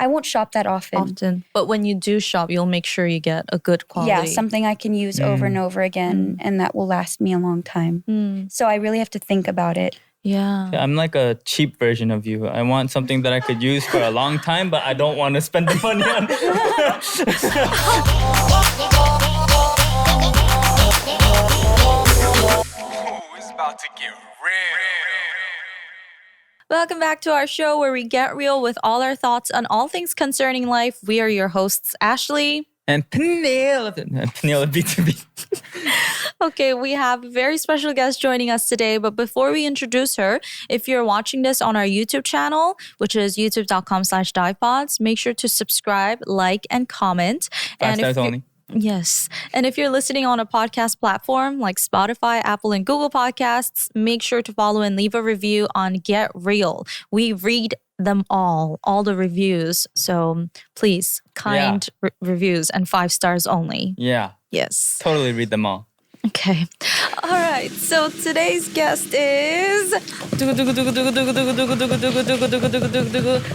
I won't shop that often. But when you do shop, you'll make sure you get a good quality. Yeah, something I can use over and over again and that will last me a long time. So I really have to think about it. Yeah. I'm like a cheap version of you. I want something that I could use for a long time, but I don't want to spend the money on it. It's about to get real. Welcome back to our show where we get real with all our thoughts on all things concerning life. We are your hosts, Ashley. And Peniel of B2B. Okay, we have a very special guest joining us today. But before we introduce her, if you're watching this on our YouTube channel, which is youtube.com/divepods, make sure to subscribe, like, and comment. 5 stars only. Yes. And if you're listening on a podcast platform like Spotify, Apple, and Google Podcasts, make sure to follow and leave a review on Get Real. We read them all the reviews. So please, kind reviews and 5 stars only. Yeah. Yes. Totally read them all. Okay. All right. So today's guest is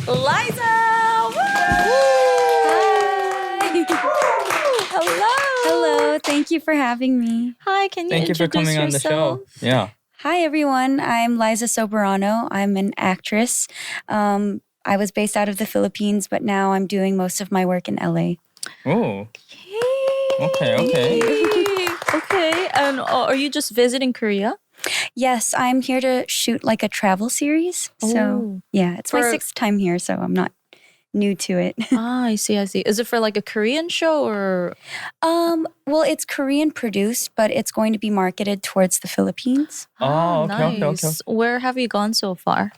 Liza. Hello. Thank you for having me. Hi, can you Thank you for introduce coming on the yourself? show. Yeah. Hi, everyone. I'm Liza Soberano. I'm an actress. I was based out of the Philippines, but now I'm doing most of my work in LA. Oh. Okay. Okay. And are you just visiting Korea? Yes, I'm here to shoot like a travel series. So yeah, it's my 6th time here, so I'm not new to it. I see. Is it for like a Korean show or? Well, it's Korean produced, but it's going to be marketed towards the Philippines. Oh, okay, nice. okay. Where have you gone so far?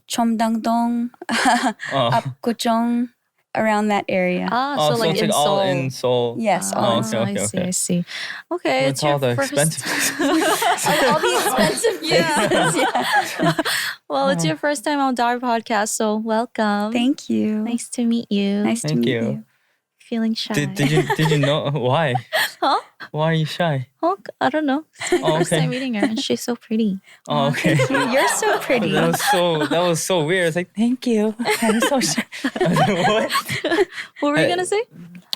Cheomdangdong, Apgujeong, around that area. So like it's in like Seoul. all in Seoul. Yes, all in Seoul. I see. Okay, It's all the expensive places. All the expensive places. Yeah. Well, it's your first time on our podcast, so welcome. Thank you. Nice to meet you. Nice to Thank meet you. you. Feeling shy. Did you know why? Huh? Why are you shy? Oh, I don't know. It's my first time meeting her, and she's so pretty. Oh, okay. You're so pretty. That was so weird. It's like, thank you. I'm so shy. What? What were you gonna say?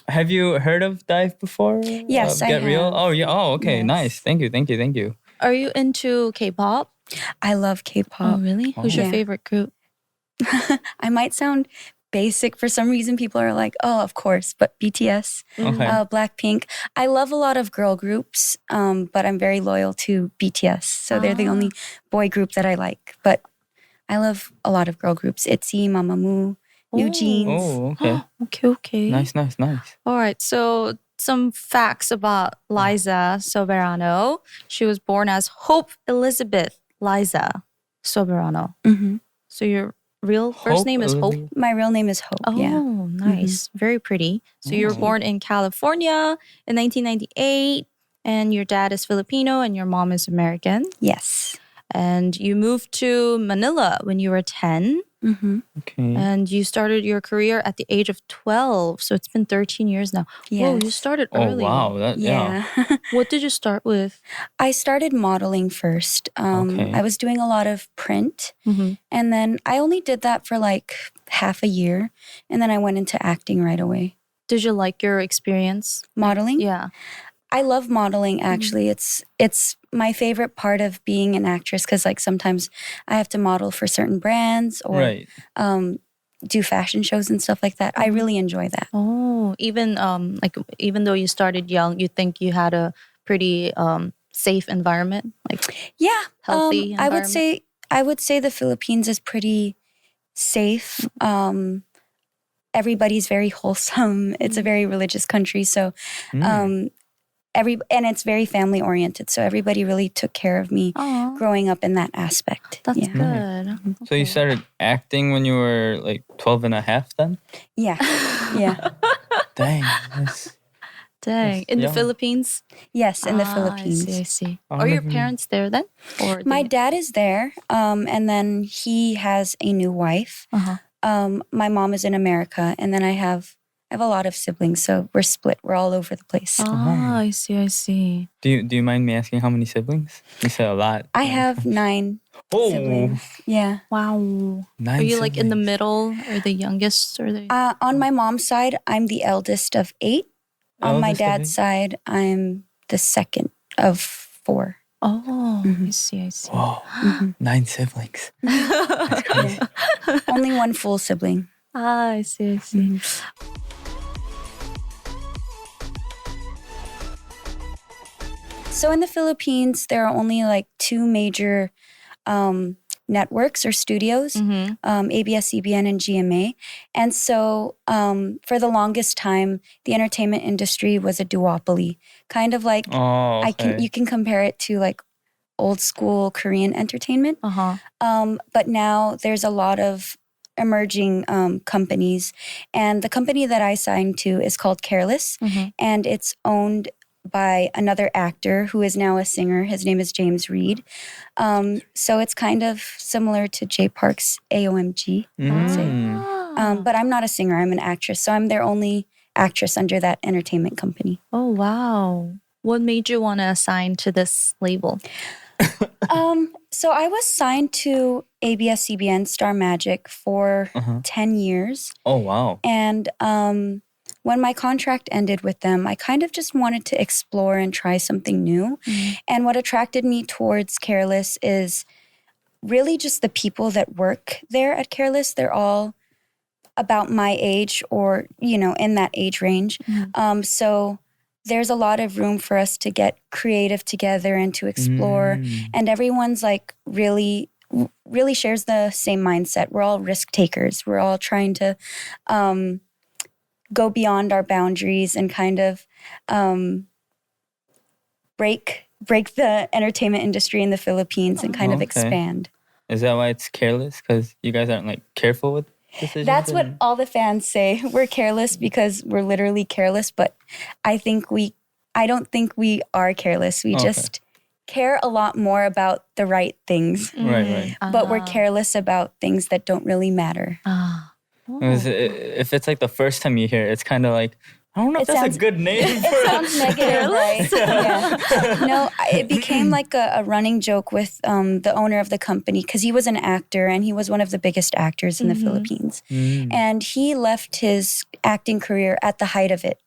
Have you heard of Dive before? Yes, I Get Real? have. Oh, yeah. Oh, okay. Yes. Nice. Thank you. Are you into K-pop? I love K-pop. Oh, really? Who's your Yeah. favorite group? I might sound basic for some reason. People are like, oh, of course, but BTS, Okay. Blackpink. I love a lot of girl groups, but I'm very loyal to BTS. So they're the only boy group that I like. But I love a lot of girl groups. ITZY, Mamamoo, New Jeans. Oh, okay. Okay. Nice. All right. So some facts about Liza Soberano. She was born as Hope Elizabeth Liza Soberano. Mm-hmm. So your real first Hope name is Hope? Elizabeth? My real name is Hope. Oh, Yeah. nice. Very pretty. So you were born in California in 1998, and your dad is Filipino and your mom is American. Yes. And you moved to Manila when you were 10, Mm-hmm. Okay. and you started your career at the age of 12. So it's been 13 years now. Whoa, you Yes. started Oh, early. wow. Yeah. What did you start with? I started modeling first. Okay. I was doing a lot of print, Mm-hmm. and then I only did that for like half a year, and then I went into acting right away. Did you like your experience? Modeling? Yeah. I love modeling actually. It's my favorite part of being an actress because like sometimes I have to model for certain brands or Right. do fashion shows and stuff like that. I really enjoy that. Oh, even even though you started young, you think you had a pretty safe environment, like Yeah. healthy I environment? would say the Philippines is pretty safe. Everybody's very wholesome. It's a very religious country, so and it's very family oriented. So everybody really took care of me Aw, growing up in that aspect. that's yeah. good. So you started acting when you were like 12 and a half then? Yeah. Yeah. Dang. That's, Dang. Yes, In the young. Yes, Philippines? in the Ah, Philippines. I see. I'll Are your never- parents there then? Or My dad is there, and then he has a new wife. Uh-huh. My mom is in America, and then I have a lot of siblings, so we're split. We're all over the place. Ah, I see. Do you mind me asking how many siblings? You said a lot. I have 9 siblings. Yeah. Wow. 9 Are you like in the siblings. middle or the youngest or the? On my mom's side, I'm the eldest of 8. On my Eldest of dad's 8? side, I'm the second of 4. Oh, I see. Whoa, 9 siblings. That's crazy. Only one full sibling. Ah, I see. So in the Philippines, there are only like 2 major networks or studios, ABS-CBN and GMA. And so for the longest time, the entertainment industry was a duopoly. Kind of like, Oh, okay. you can compare it to like old school Korean entertainment. But now there's a lot of emerging companies. And the company that I signed to is called Careless. And it's owned by another actor who is now a singer. His name is James Reed. So it's kind of similar to Jay Park's AOMG, I would say. But I'm not a singer, I'm an actress. So I'm their only actress under that entertainment company. Oh, wow. What made you want to assign to this label? So I was signed to ABS-CBN Star Magic for 10 years. Oh, wow. And when my contract ended with them, I kind of just wanted to explore and try something new. And what attracted me towards Careless is really just the people that work there at Careless. They're all about my age or, in that age range. So there's a lot of room for us to get creative together and to explore. And everyone's like really shares the same mindset. We're all risk takers. We're all trying to go beyond our boundaries and kind of break the entertainment industry in the Philippines and kind of expand. Is that why it's Careless? Because you guys aren't like careful with decisions? That's what all the fans say. We're careless because we're literally careless, but I don't think we are careless. We just care a lot more about the right things. Right. But we're careless about things that don't really matter. If it's like the first time you hear it, it's kind of like, I don't know if that's a good name. It sounds negative, right? Yeah. No, it became like a running joke with the owner of the company because he was an actor and he was one of the biggest actors in the Philippines. And he left his acting career at the height of it.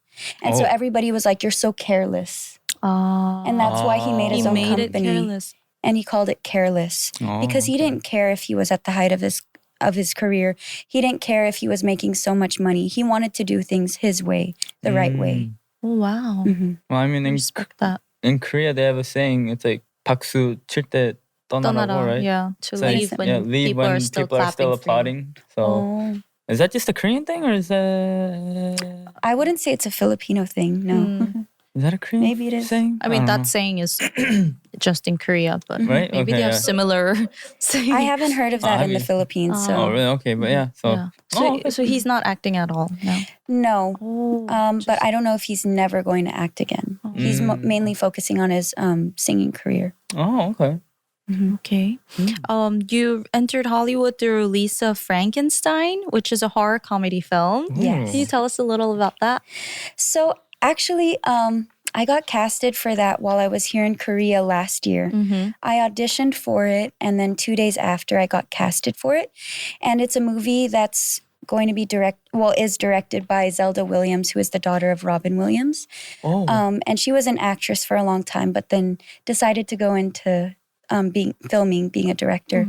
And so everybody was like, you're so careless. And that's why he made his own company. It Careless. And he called it Careless because he didn't care if he was at the height of his career. He didn't care if he was making so much money. He wanted to do things his way, the right way. Oh, wow. Well, I mean, Respect that. in Korea, they have a saying, it's like, 박수 칠 때 떠나라고, right? Yeah, to It's like, leave when leave people when are still people are still clapping for you. applauding. So, is that just a Korean thing or is that... I wouldn't say it's a Filipino thing, no. Is that a Korean Maybe it is. saying? I mean, don't that know. saying is just in Korea, but Right? maybe Okay, they have yeah. similar sayings. I haven't heard of that in the Philippines. So Oh, really? Okay, but yeah. So, Yeah. So he's not acting at all now. no. Oh, But I don't know if he's never going to act again. He's mainly focusing on his singing career. oh, okay. okay. You entered Hollywood through Lisa Frankenstein, which is a horror comedy film. Yes. Can you tell us a little about that? So actually, I got casted for that while I was here in Korea last year. I auditioned for it, and then 2 days after, I got casted for it. And it's a movie that's going to be is directed by Zelda Williams, who is the daughter of Robin Williams. And she was an actress for a long time, but then decided to go into being a director.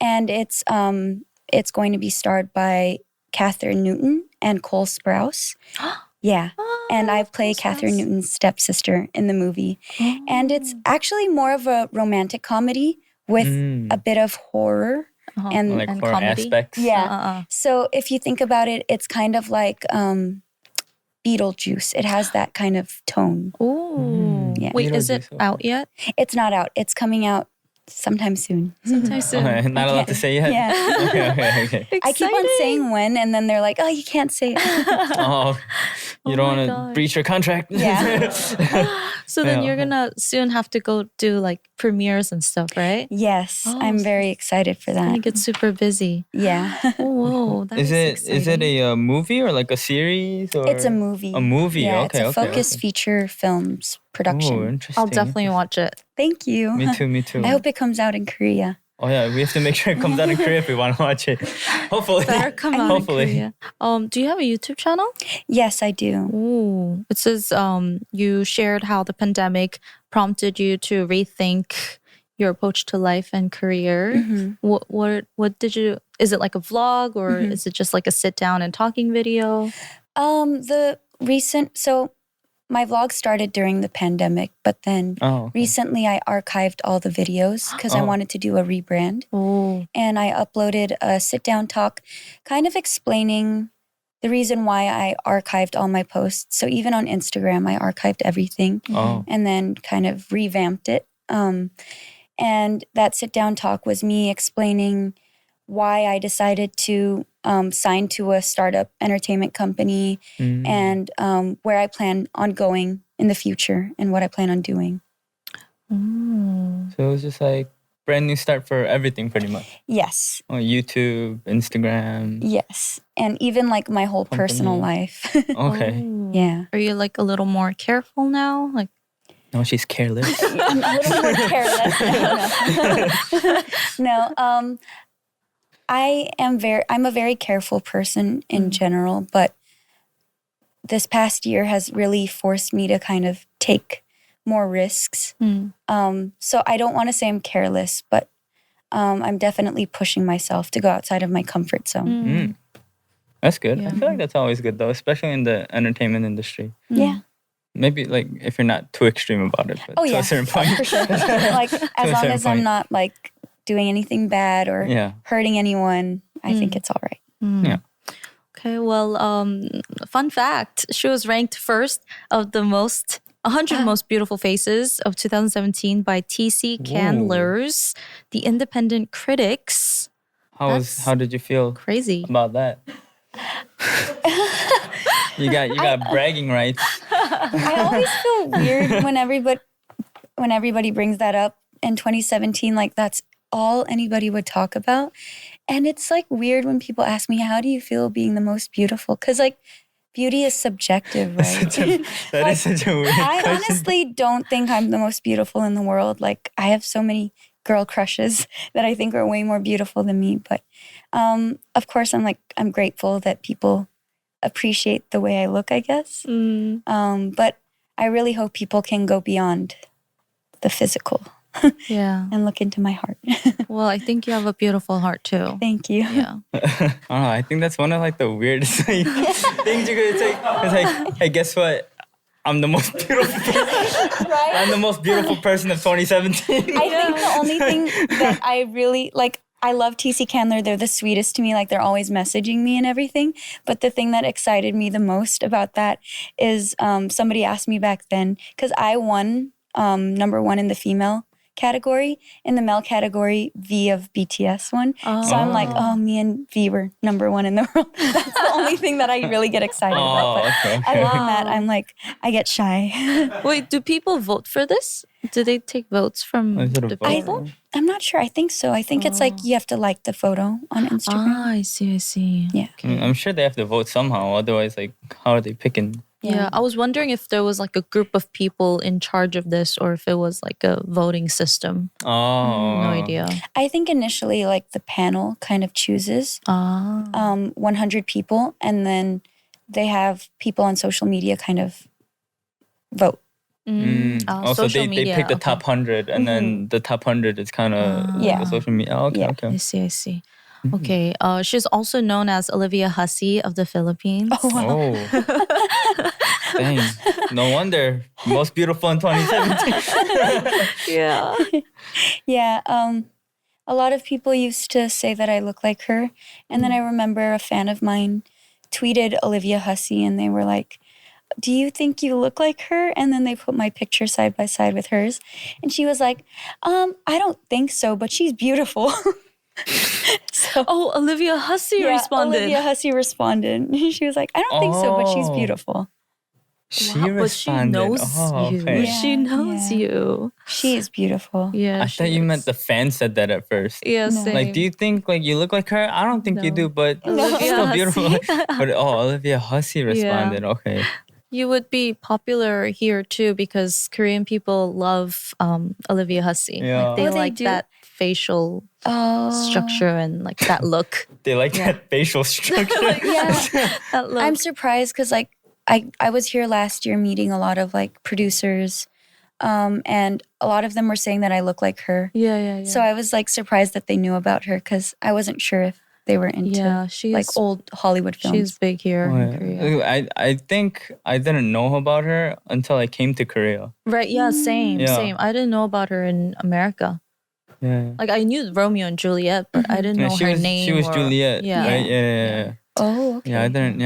And it's going to be starred by Catherine Newton and Cole Sprouse. Yeah. And I play Catherine Newton's stepsister in the movie. And it's actually more of a romantic comedy with a bit of horror. And Like and horror comedy? aspects. yeah. So if you think about it, it's kind of like Beetlejuice. It has that kind of tone. Oh. Yeah. Wait, is it Beetlejuice, out yet? It's not out. It's coming out sometime soon. Sometime soon. Okay, not allowed to say yet? Yeah. Okay. I keep on saying when, and then they're like, oh, you can't say it. Oh, You don't want to breach your contract. Yeah. So then Yeah. you're gonna soon have to go do like premieres and stuff, right? Yes, Oh, I'm so very excited for Gonna that. get super busy. Yeah. Oh, whoa, that Is it exciting. a movie or like a series or It's a movie. A movie. Yeah, Okay, it's a focus feature films production. Oh, interesting. I'll definitely watch it. Thank you. Me too. Me too. I hope it comes out in Korea. Oh yeah, we have to make sure it comes out in Korea if we want to watch it. Hopefully. Better come out Hopefully. in Korea. Do you have a YouTube channel? Yes, I do. Ooh, it says you shared how the pandemic prompted you to rethink your approach to life and career. Mhm. What did you? Is it like a vlog or is it just like a sit down and talking video? My vlog started during the pandemic, but then recently I archived all the videos because I wanted to do a rebrand. Oh, And I uploaded a sit-down talk kind of explaining the reason why I archived all my posts. So even on Instagram, I archived everything and then kind of revamped it. And that sit-down talk was me explaining why I decided to sign to a startup entertainment company and where I plan on going in the future and what I plan on doing. So it was just like brand new start for everything pretty much. Yes. On YouTube, Instagram. Yes. And even like my whole personal life. Okay. Yeah. Are you like a little more careful now? Like, No, she's careless. I'm a little more careless. No. I'm a very careful person in general, but this past year has really forced me to kind of take more risks. So I don't want to say I'm careless, but I'm definitely pushing myself to go outside of my comfort zone. That's good. Yeah. I feel like that's always good though, especially in the entertainment industry. Yeah. Maybe like if you're not too extreme about it, but Oh to yeah. a certain point. For sure. Like as long certain as I'm point. not like doing anything bad or Yeah. hurting anyone, I think it's all right. Yeah. okay, well, fun fact: she was ranked first of the 100 most beautiful faces of 2017 by TC Candlers, the independent critics. How did you feel Crazy. about that? you got bragging rights. I always feel weird when everybody brings that up in 2017. Like that's all anybody would talk about, and it's like weird when people ask me, "How do you feel being the most beautiful?" Because like beauty is subjective, right? That is such a weird I question. honestly don't think I'm the most beautiful in the world. Like I have so many girl crushes that I think are way more beautiful than me. But of course, I'm grateful that people appreciate the way I look, I guess. But I really hope people can go beyond the physical Yeah. and look into my heart. Well, I think you have a beautiful heart too. Thank you. Yeah. I don't know. I think that's one of like the weirdest like, things you could say. It's like, hey, guess what? I'm the most beautiful. Right? I'm the most beautiful person of 2017. I think the only thing that I really like, I love TC Candler. They're the sweetest to me. Like they're always messaging me and everything. But the thing that excited me the most about that is somebody asked me back then, because I won number one in the female category. In the male category, V of BTS won. So I'm like, oh, me and V were number one in the world. That's the only thing that I really get excited about. But okay. other than that, I'm like, I get shy. Wait, do people vote for this? Do they take votes from Is it a the vote? people? I'm not sure. I think so. I think it's like you have to like the photo on Instagram. Ah, I see. Yeah. I'm sure they have to vote somehow. Otherwise, like, how are they picking? Yeah, I was wondering if there was like a group of people in charge of this or if it was like a voting system. Oh, No idea. I think initially, like the panel kind of chooses 100 people, and then they have people on social media kind of vote. Also, social they media, pick the okay. top 100, and then the top 100 is kind of Yeah. the social media. Oh, okay, Yeah. okay. I see. Okay, she's also known as Olivia Hussey of the Philippines. Oh, dang! No wonder most beautiful in 2017. Yeah. Yeah. A lot of people used to say that I look like her, and then I remember a fan of mine tweeted Olivia Hussey, and they were like, "Do you think you look like her?" And then they put my picture side by side with hers, and she was like, "I don't think so, but she's beautiful." So, Oh, Olivia Hussey responded. Olivia Hussey responded. She was like, "I don't think so, but she's Oh. beautiful." She Wow, but responded. she knows oh, you. okay. Yeah. She knows you. She is beautiful. Yeah, I she thought you meant is. the fan said that at first. Yeah, No. same. Like, do you think like you look like her? I don't think you No. do, but Olivia still beautiful. Hussey. but Olivia Hussey responded. Okay. You would be popular here too because Korean people love Olivia Hussey. Yeah. Like they Oh, they like do? that facial structure and like that look. They like Yeah. that facial structure. Yeah. That look. I'm surprised because like I was here last year meeting a lot of like producers, and a lot of them were saying that I look like her. yeah. So I was like surprised that they knew about her because I wasn't sure if they were into she's like old Hollywood films. She's big here in Korea. I think I didn't know about her until I came to Korea. Right, yeah, same, Yeah. same. I didn't know about her in America. Yeah. Like I knew Romeo and Juliet, but I didn't know she her was name. she was or- Juliet, Yeah. right? Yeah. Oh, okay. Yeah,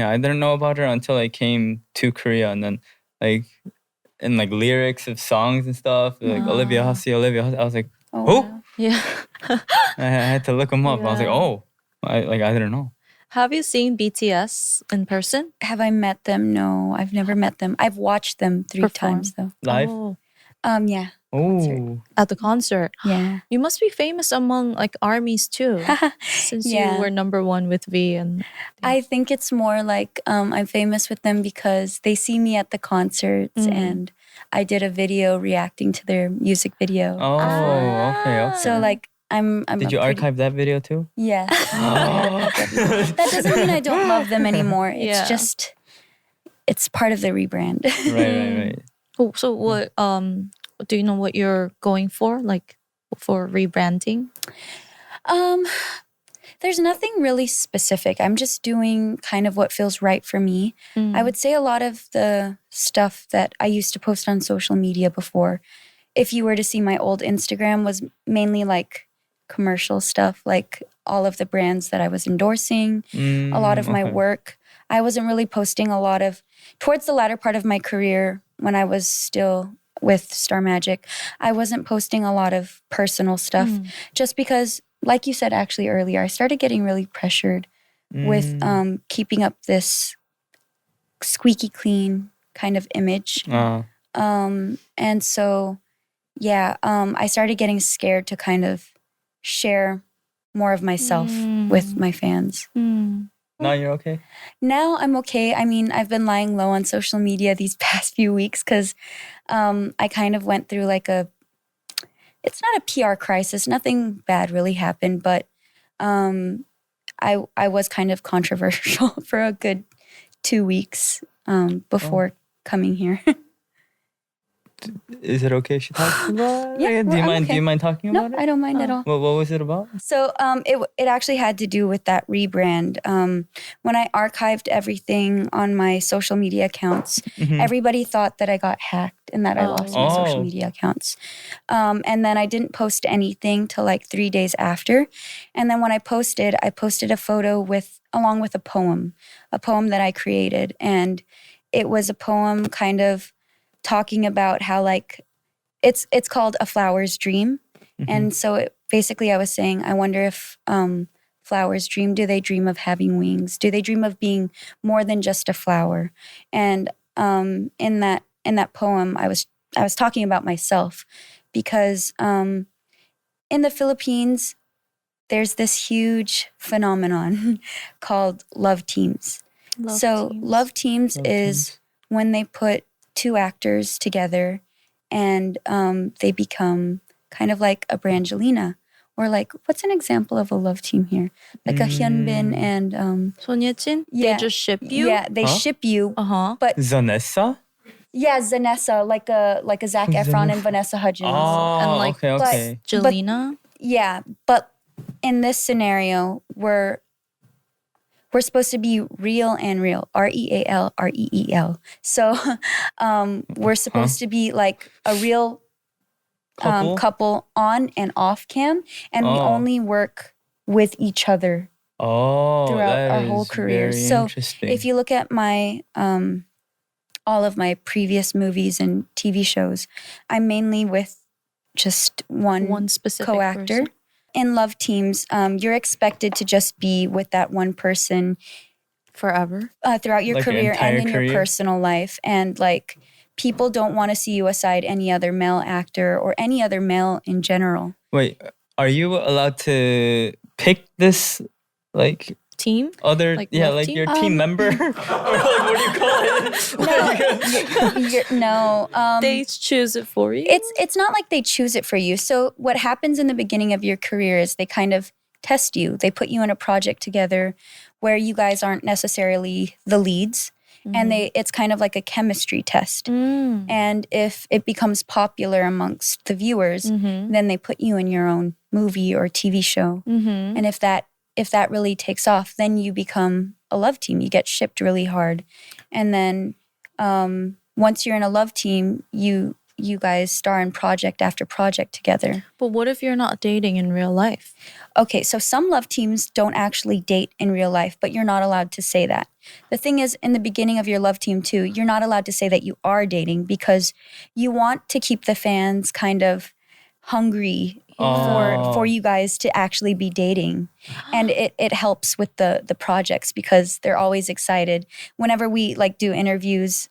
I didn't know about her until I came to Korea, and then like in like lyrics of songs and stuff, like Olivia Hussey. I was like, Oh, who? wow. Yeah. I had to look them up. I was like, Yeah. oh, I didn't know. Have you seen BTS in person? Have I met them? No, I've never met them. I've watched them 3 Perform. times though. Live. Oh, Yeah, Oh, at the concert. yeah. You must be famous among like armies too, since Yeah. you were #1 with V. And I think it's more like I'm famous with them because they see me at the concerts and I did a video reacting to their music video. oh, okay. So like I'm Did a you pretty- archive that video too? Yes. Oh. That doesn't mean I don't love them anymore. It's Yeah. just it's part of the rebrand. Right. oh, so what? Do you know what you're going for? Like for rebranding? There's nothing really specific. I'm just doing kind of what feels right for me. I would say a lot of the stuff that I used to post on social media before, if you were to see my old Instagram, was mainly like commercial stuff, like all of the brands that I was endorsing, a lot of my work. I wasn't really posting a lot of, towards the latter part of my career when I was still with Star Magic, I wasn't posting a lot of personal stuff just because, like you said actually earlier, I started getting really pressured with keeping up this squeaky clean kind of image. And so, yeah, I started getting scared to kind of share more of myself with my fans. Now you're okay? Now I'm okay. I mean, I've been lying low on social media these past few weeks because I kind of went through like it's not a PR crisis. Nothing bad really happened, but I was kind of controversial for a good 2 weeks before coming here. Is it okay if she talks about it? Yeah, Do well, you I'm mind? okay. Do you mind talking No, about it? I don't mind at all. What was it about? So it actually had to do with that rebrand. When I archived everything on my social media accounts, everybody thought that I got hacked and that I lost my social media accounts. And then I didn't post anything till like 3 days after. And then when I posted a photo along with a poem that I created. And it was a poem kind of talking about how like it's called A Flower's Dream. And so basically I was saying, I wonder if flowers dream. Do they dream of having wings? Do they dream of being more than just a flower? And in that poem, I was talking about myself because in the Philippines, there's this huge phenomenon called love teams. Love teams is when they put 2 actors together and they become kind of like a Brangelina. Or like, what's an example of a love team here? Like a Hyunbin and Son Ye-jin? Yeah. They just ship you? Yeah, they ship you. But Zanessa? yeah, Zanessa, like a Zac Efron and Vanessa Hudgens. Oh, And like okay. Jelena? Yeah, but in this scenario, we're supposed to be real and real. REAL, REEL. So we're supposed to be like a real couple on and off cam, and we only work with each other throughout our whole career. So if you look at my all of my previous movies and TV shows, I'm mainly with just one specific co-actor. person. In love teams, you're expected to just be with that one person Forever. throughout your Like your career entire and in your career? personal life. And like people don't want to see you aside any other male actor or any other male in general. Wait, are you allowed to pick this like Team? other Like yeah love like team? your team member or like what do you call it? No, They choose it for you? it's not like they choose it for you. So what happens in the beginning of your career is they kind of test you. They put you in a project together where you guys aren't necessarily the leads, and it's kind of like a chemistry test. And if it becomes popular amongst the viewers, then they put you in your own movie or TV show. And if that really takes off, then you become a love team. You get shipped really hard. And then once you're in a love team, you guys star in project after project together. But what if you're not dating in real life? Okay, so some love teams don't actually date in real life, but you're not allowed to say that. The thing is, in the beginning of your love team too, you're not allowed to say that you are dating because you want to keep the fans kind of hungry for you guys to actually be dating. And it helps with the projects because they're always excited. Whenever we like do interviews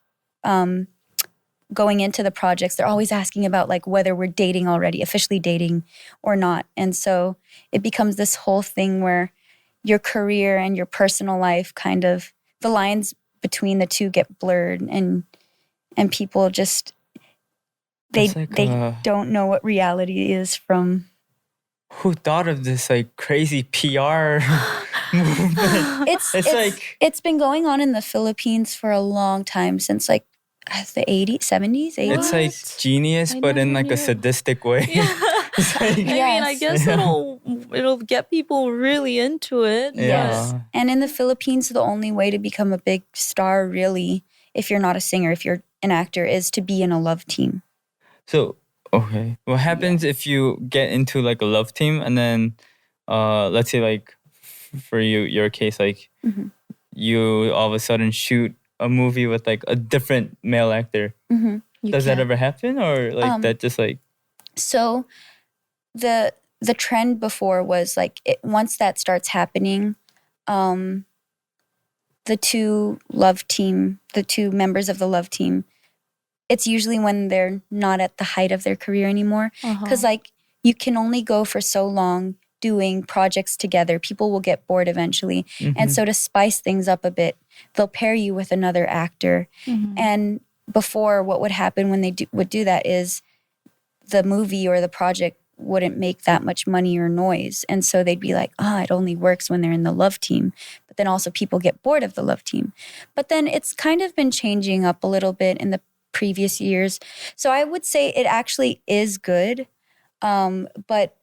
going into the projects, they're always asking about like whether we're dating already, officially dating or not. And so it becomes this whole thing where your career and your personal life kind of, the lines between the two get blurred and people just, they don't know what reality is from. Who thought of this like crazy PR movement? It's been going on in the Philippines for a long time, since like the 80s, 70s, 80s. It's like genius, but in like a sadistic way. It's like, I mean, I guess it'll get people really into it. Yeah. And in the Philippines, the only way to become a big star, really, if you're not a singer, if you're an actor, is to be in a love team. So, okay. What happens if you get into like a love team and then, let's say like for your case, like you all of a sudden shoot a movie with like a different male actor. Does that ever happen, or like that just like? So, the trend before was like once that starts happening, the two members of the love team, it's usually when they're not at the height of their career anymore. Because like you can only go for so long doing projects together. People will get bored eventually. And so to spice things up a bit, they'll pair you with another actor. And before, what would happen when they would do that is the movie or the project wouldn't make that much money or noise. And so they'd be like, it only works when they're in the love team. But then also people get bored of the love team. But then it's kind of been changing up a little bit in the previous years. So I would say it actually is good. But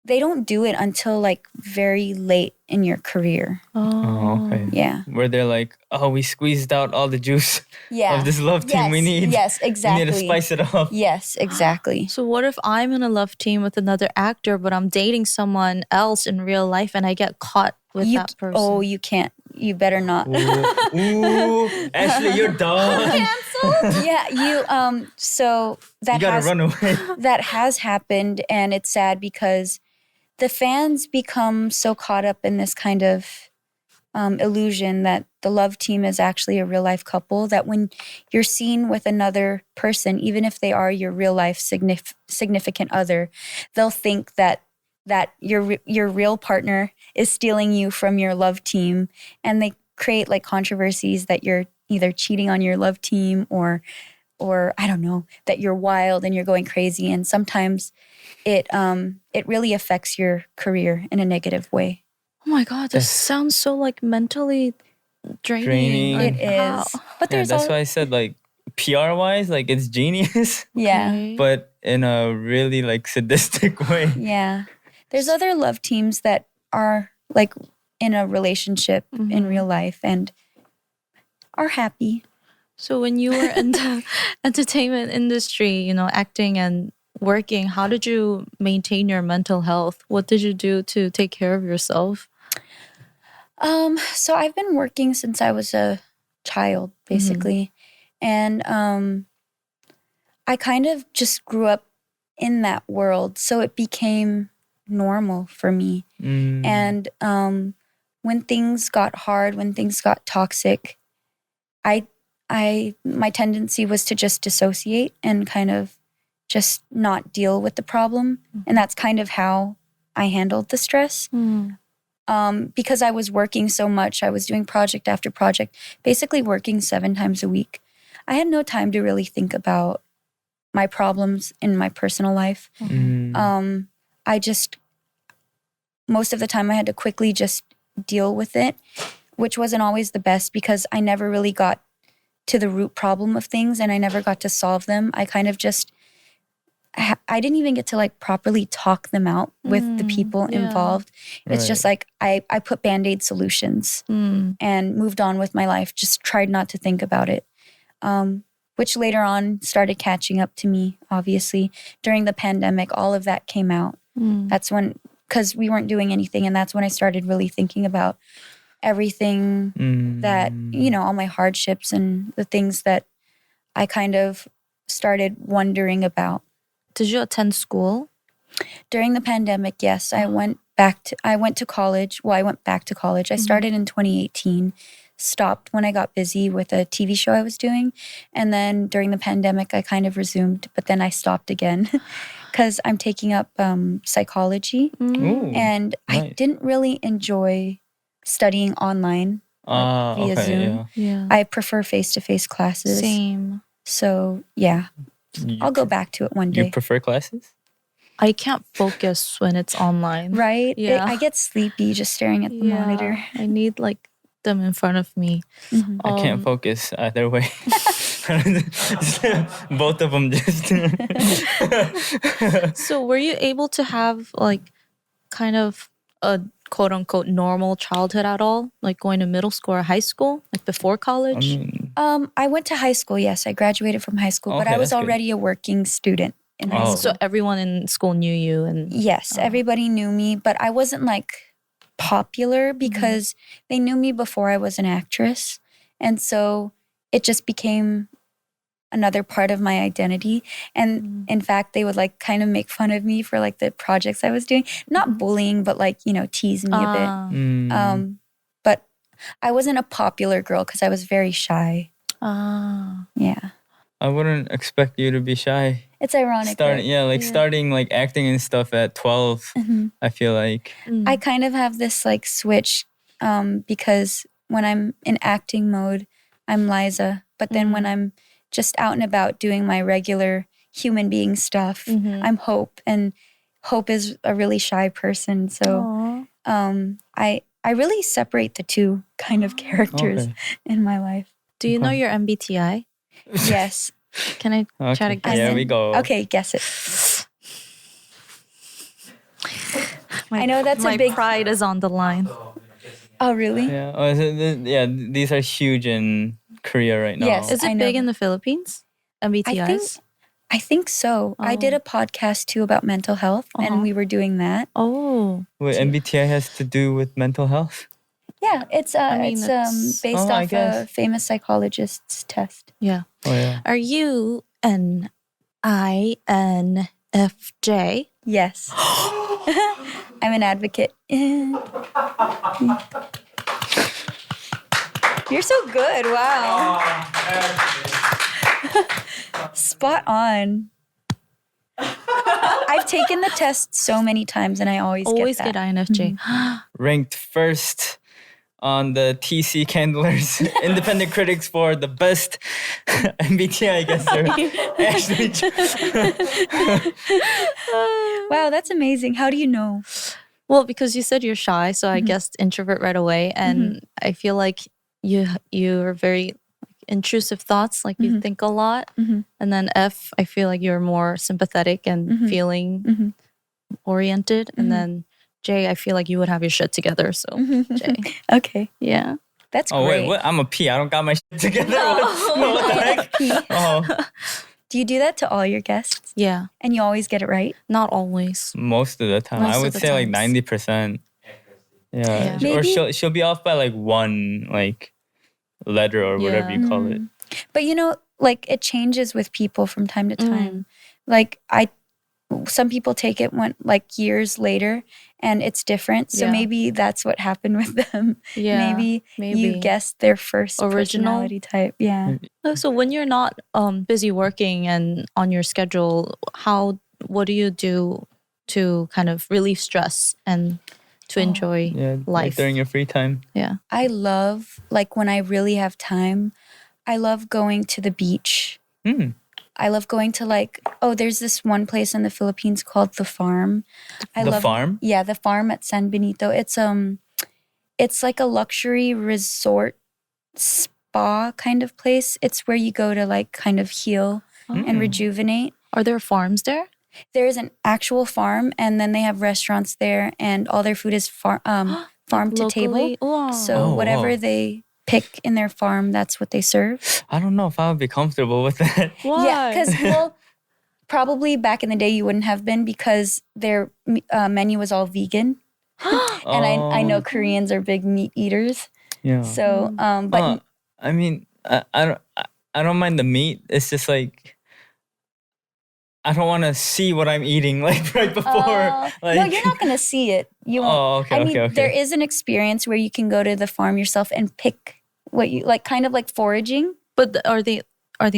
they don't do it until like very late in your career. Oh, okay. Yeah. Where they're like, we squeezed out all the juice of this love team. We need. Yes, exactly. We need to spice it up. Yes, exactly. So what if I'm in a love team with another actor, but I'm dating someone else in real life and I get caught with that person? Oh, you can't. You better not. Ooh, Ashley, you're done. Canceled? Yeah, so that you gotta run away. That has happened, and it's sad because the fans become so caught up in this kind of illusion that the love team is actually a real life couple, that when you're seen with another person, even if they are your real life significant other, they'll think that your real partner is stealing you from your love team, and they create like controversies that you're either cheating on your love team or I don't know, that you're wild and you're going crazy, and sometimes it really affects your career in a negative way. Oh my God, this sounds so like mentally draining. It is. But that's why I said like PR wise, like it's genius. Yeah. Okay. But in a really like sadistic way. Yeah. There's other love teams that are like in a relationship in real life and are happy. So when you were in the entertainment industry, acting and working, how did you maintain your mental health? What did you do to take care of yourself? So I've been working since I was a child, basically. And I kind of just grew up in that world. So it became normal for me. And when things got hard, when things got toxic, my tendency was to just dissociate and kind of just not deal with the problem. And that's kind of how I handled the stress. Because I was working so much, I was doing project after project, basically working 7 times a week. I had no time to really think about my problems in my personal life. I just, most of the time I had to quickly just deal with it, which wasn't always the best because I never really got to the root problem of things and I never got to solve them. I kind of just, I didn't even get to like properly talk them out with the people involved. It's just like I put Band-Aid solutions and moved on with my life, just tried not to think about it. Which later on started catching up to me, obviously. During the pandemic, all of that came out. That's when, because we weren't doing anything, and that's when I started really thinking about everything that, you know, all my hardships and the things that I kind of started wondering about. Did you attend school? During the pandemic, yes. I went to college. Well, I went back to college. I started in 2018. Stopped when I got busy with a TV show I was doing. And then during the pandemic, I kind of resumed, but then I stopped again because I'm taking up psychology. And I didn't really enjoy studying online via Zoom. I prefer face-to-face classes. Same. So, yeah, I'll go back to it one day. You prefer classes? I can't focus when it's online. Right? Yeah. I get sleepy just staring at the monitor. I need like them in front of me. I can't focus either way. Both of them just. So were you able to have like kind of a quote unquote normal childhood at all? Like going to middle school or high school? Like before college? I went to high school, yes. I graduated from high school, but Okay, I was that's good. already a working student in high school. So everyone in school knew you and Yes, everybody knew me, but I wasn't like popular because they knew me before I was an actress. And so it just became another part of my identity. And in fact, they would like kind of make fun of me for like the projects I was doing. Not bullying, but like, you know, tease me a bit. But I wasn't a popular girl because I was very shy. Yeah. I wouldn't expect you to be shy. It's ironic. right? Starting like acting and stuff at 12. I feel like I kind of have this like switch because when I'm in acting mode, I'm Liza. But then when I'm just out and about doing my regular human being stuff, I'm Hope. And Hope is a really shy person. So I really separate the two kind of characters in my life. Do you know your MBTI? Yes. Can I try to guess? Here we go. Okay, guess it. I know that's my a big pride is on the line. Oh, really? Yeah. These are huge in Korea right now. Yes. Is I it know big in the Philippines? MBTIs? I think so. I did a podcast too about mental health, and we were doing that. Oh. What MBTI has to do with mental health? Yeah, it's based off a famous psychologist's test. Yeah. Oh yeah. Are you an INFJ? Yes. I'm an advocate. You're so good. Wow. Spot on. I've taken the test so many times and I always get that. INFJ. Ranked first on the TC Candler's independent critics for the best MBTI guesser. Actually, Wow, that's amazing. How do you know? Well, because you said you're shy, so I guessed introvert right away. And I feel like you're very intrusive thoughts, like you think a lot. And then F, I feel like you're more sympathetic and feeling oriented. And then J, I feel like you would have your shit together. So J. Okay. Yeah. That's great. oh wait, what? I'm a P. I don't got my shit together. What the heck? Oh, Do you do that to all your guests? Yeah. And you always get it right? Not always. most of the time, Most I of would the say like times. 90%. Yeah. Yeah. Or Maybe- she'll be off by like one like letter or whatever you call it. But you know, like it changes with people from time to time. Like some people take it like years later and it's different. So Yeah. maybe that's what happened with them. Yeah, maybe you guessed their first Original? personality type. Yeah. So when you're not busy working and on your schedule, what do you do to kind of relieve stress and to enjoy Yeah, like life? during your free time. Yeah. I love, like when I really have time, I love going to the beach. I love going to there's this one place in the Philippines called The Farm. Farm? Yeah, The Farm at San Benito. It's like a luxury resort spa kind of place. It's where you go to like kind of heal and rejuvenate. Are there farms there? There is an actual farm, and then they have restaurants there, and all their food is farm to table. Locally? Wow. So Oh, whatever wow. they pick in their farm, that's what they serve. I don't know if I would be comfortable with that. Why? Yeah, because probably back in the day you wouldn't have been because their menu was all vegan, and I know Koreans are big meat eaters. Yeah. So, but I mean, I don't mind the meat. It's just like I don't want to see what I'm eating like right before. Like, no, you're not gonna see it. You won't. Oh, okay, I mean, okay. there is an experience where you can go to the farm yourself and pick what you like, kind of like foraging. But are they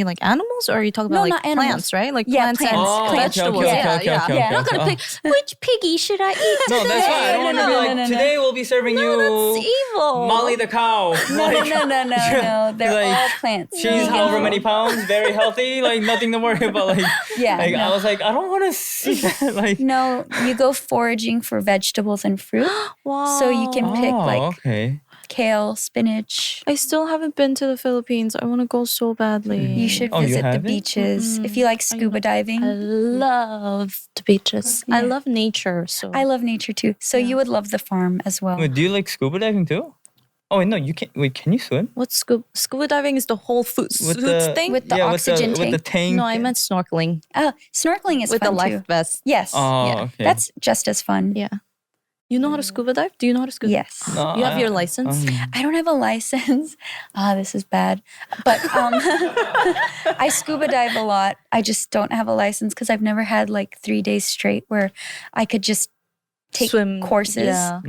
like animals, or are you talking about No, like not animals. plants, right? Like Yeah, plants and plants. Oh, Plants. vegetables. okay, Yeah, okay, yeah. okay, Yeah. I'm not gonna okay. pick which piggy should I eat No, today. that's fine. I don't want to be like, no. today we'll be serving you That's evil. Molly the cow. No, no. They're Like, all plants. She's Vegan. however many pounds, very healthy, like nothing to worry about. Like, Yeah, like no. I was like, I don't want to see that. Like, No, you go foraging for vegetables and fruit. Wow. So you can pick like okay. kale, spinach. I still haven't been to the Philippines. I want to go so badly. You should Oh, you visit the haven't? beaches. If you like scuba diving. I love the beaches. I Yeah. love nature. So I love nature too. So you would love the farm as well. Wait, do you like scuba diving too? Oh wait, no, you can't. Wait, can you swim? what's scuba diving? Is the whole suits thing? With the oxygen with the tank. no, I meant snorkeling Snorkeling is with the fun life too. vest. Yes. Oh, Yeah. okay. That's just as fun. Yeah. You know how to scuba dive? Do you know how to scuba? Yes. No, You have your license? I don't have a license. This is bad. But I scuba dive a lot. I just don't have a license because I've never had like 3 days straight where I could just take Swim, courses. yeah.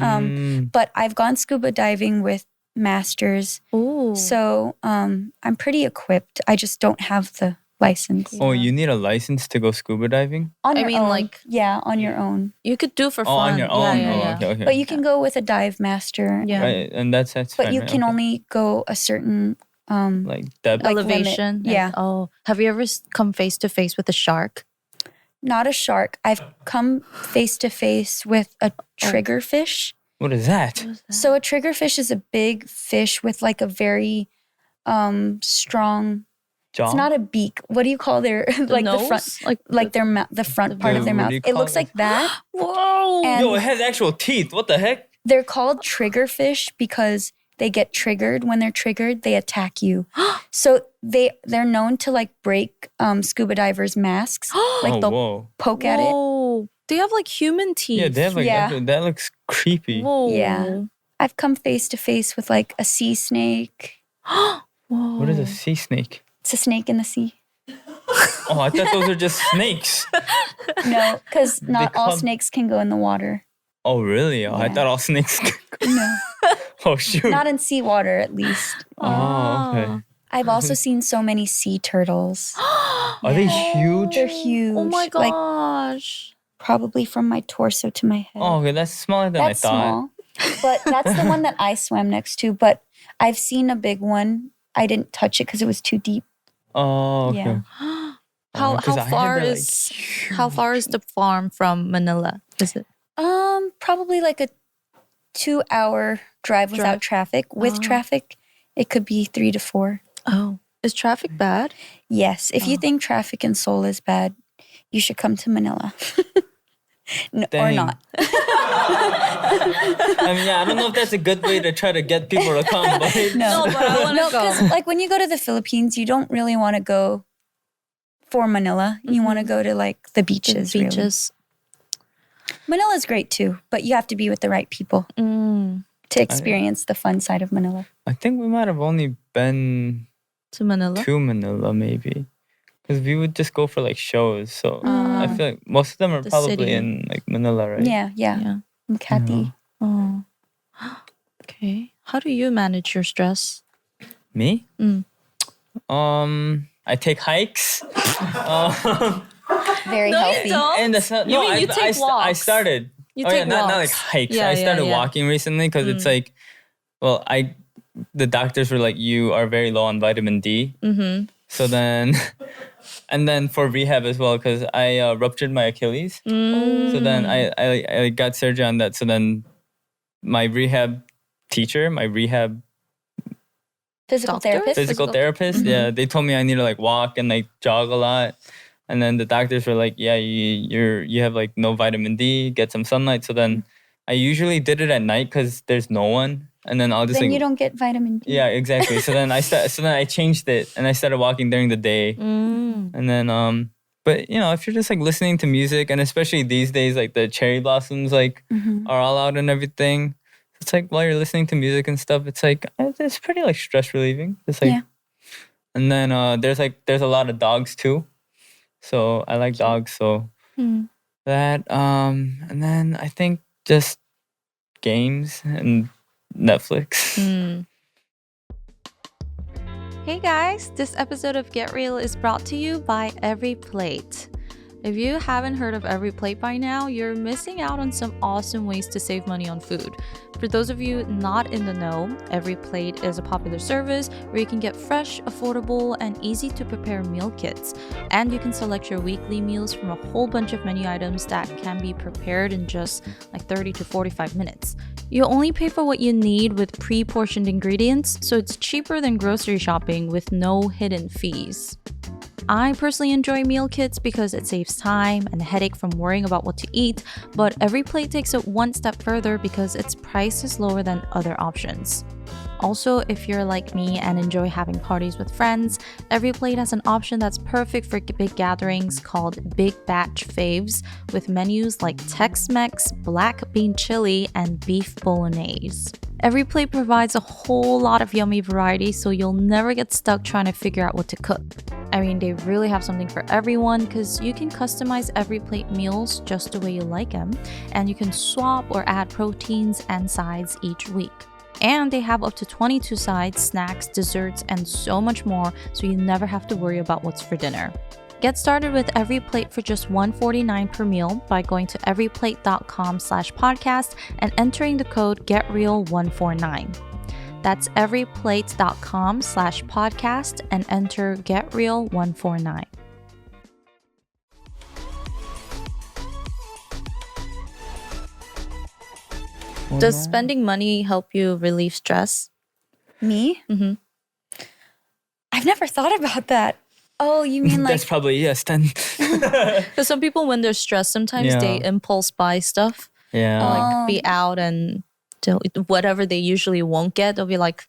But I've gone scuba diving with masters. Oh. So I'm pretty equipped. I just don't have the license. Oh, you need a license to go scuba diving? On I your mean, own. like- Yeah, on your own. You could do for Oh, fun. on your own. Yeah, Oh, yeah. okay, okay. But you can go with a dive master. Yeah. Right, and that's But fine, you right? can Okay. only go a certain like depth. like Elevation. limit. Yeah. Oh, have you ever come face to face with a shark? not a shark. I've come face to face with a triggerfish. What is that? So a triggerfish is a big fish with like a very strong. Jaw? It's not a beak. What do you call their like nose? the front, like their the front part of their what mouth? do you It call looks it? like that. Whoa. And Yo, it has actual teeth. What the heck? they're called triggerfish because they get triggered. When they're triggered, they attack you. So they're known to like break scuba divers' masks. Like Oh, they'll whoa. poke at it. Whoa. They have like human teeth. Yeah, they have like Yeah. that looks creepy. Whoa. Yeah. I've come face to face with like a sea snake. Whoa. What is a sea snake? It's a snake in the sea. Oh, I thought those are just snakes. No, because not all come- snakes can go in the water. Oh, really? Oh, I Yeah. thought all snakes. No, Oh, shoot. not in seawater at least. Oh, okay. I've also seen so many sea turtles. Are they huge? They're huge. Oh my Like gosh. probably from my torso to my head. Oh, okay. That's smaller than That's I thought. small. But that's the one that I swam next to. But I've seen a big one. I didn't touch it because it was too deep. Oh, okay. Yeah. How 'cause I had far that, like, is how far is the farm from Manila? Is it? Probably like a 2-hour drive without traffic. With traffic, it could be 3 to 4. Oh, is traffic bad? Yes. If you think traffic in Seoul is bad, you should come to Manila. No, or Dang. not. I mean, yeah, I don't know if that's a good way to try to get people to come, but No, but I want to no, go. because like when you go to the Philippines, you don't really want to go for Manila. You want to go to like the beaches. really. Beaches. Manila's great too, but you have to be with the right people Mm, to experience the fun side of Manila. I think we might have only been to Manila. to Manila, maybe. Because we would just go for like shows. So I feel like most of them are The probably city. in like Manila, right? Yeah. Makati. Oh. Okay. How do you manage your stress? Me? Mm. I take hikes. Very healthy. And the sun. You mean you take I walks? started. You oh yeah, take not like walks. hikes. Yeah, I started yeah. walking recently because it's like, well, the doctors were like, you are very low on vitamin D. Mm-hmm. So then, and then for rehab as well because I ruptured my Achilles. So then I got surgery on that. So then my rehab teacher, my rehab Physical Doctor? therapist. physical therapist, yeah, they told me I need to like walk and like jog a lot. And then the doctors were like, yeah, you have like no vitamin D, get some sunlight. So then I usually did it at night because there's no one. And then I'll just Then like, you don't get vitamin D. yeah, exactly. So then I changed it and I started walking during the day. And then but you know, if you're just like listening to music and especially these days like the cherry blossoms like are all out and everything. It's like while you're listening to music and stuff, it's like it's pretty like stress relieving. It's like and then there's a lot of dogs too. So I like dogs, so that and then I think just games and Netflix. Hey guys, this episode of Get Real is brought to you by Every Plate. If you haven't heard of Every Plate by now, you're missing out on some awesome ways to save money on food. For those of you not in the know, Every Plate is a popular service where you can get fresh, affordable, and easy to prepare meal kits. And you can select your weekly meals from a whole bunch of menu items that can be prepared in just like 30 to 45 minutes. You only pay for what you need with pre-portioned ingredients, so it's cheaper than grocery shopping with no hidden fees. I personally enjoy meal kits because it saves time and a headache from worrying about what to eat, but Every Plate takes it one step further because its price is lower than other options. Also, if you're like me and enjoy having parties with friends, Every Plate has an option that's perfect for big gatherings called Big Batch Faves with menus like Tex-Mex, black bean chili, and beef bolognese. Every Plate provides a whole lot of yummy variety, so you'll never get stuck trying to figure out what to cook. I mean, they really have something for everyone because you can customize Every Plate meals just the way you like them, and you can swap or add proteins and sides each week. And they have up to 22 sides, snacks, desserts, and so much more, so you never have to worry about what's for dinner. Get started with Every Plate for just $1.49 per meal by going to everyplate.com/podcast and entering the code GetReal149. That's everyplate.com/podcast and enter GetReal149. Does spending money help you relieve stress? Me? Mm-hmm. I've never thought about that. Oh, you mean like That's probably yes. Then Because some people, when they're stressed, sometimes they impulse buy stuff. yeah. Like be out and whatever they usually won't get, they'll be like,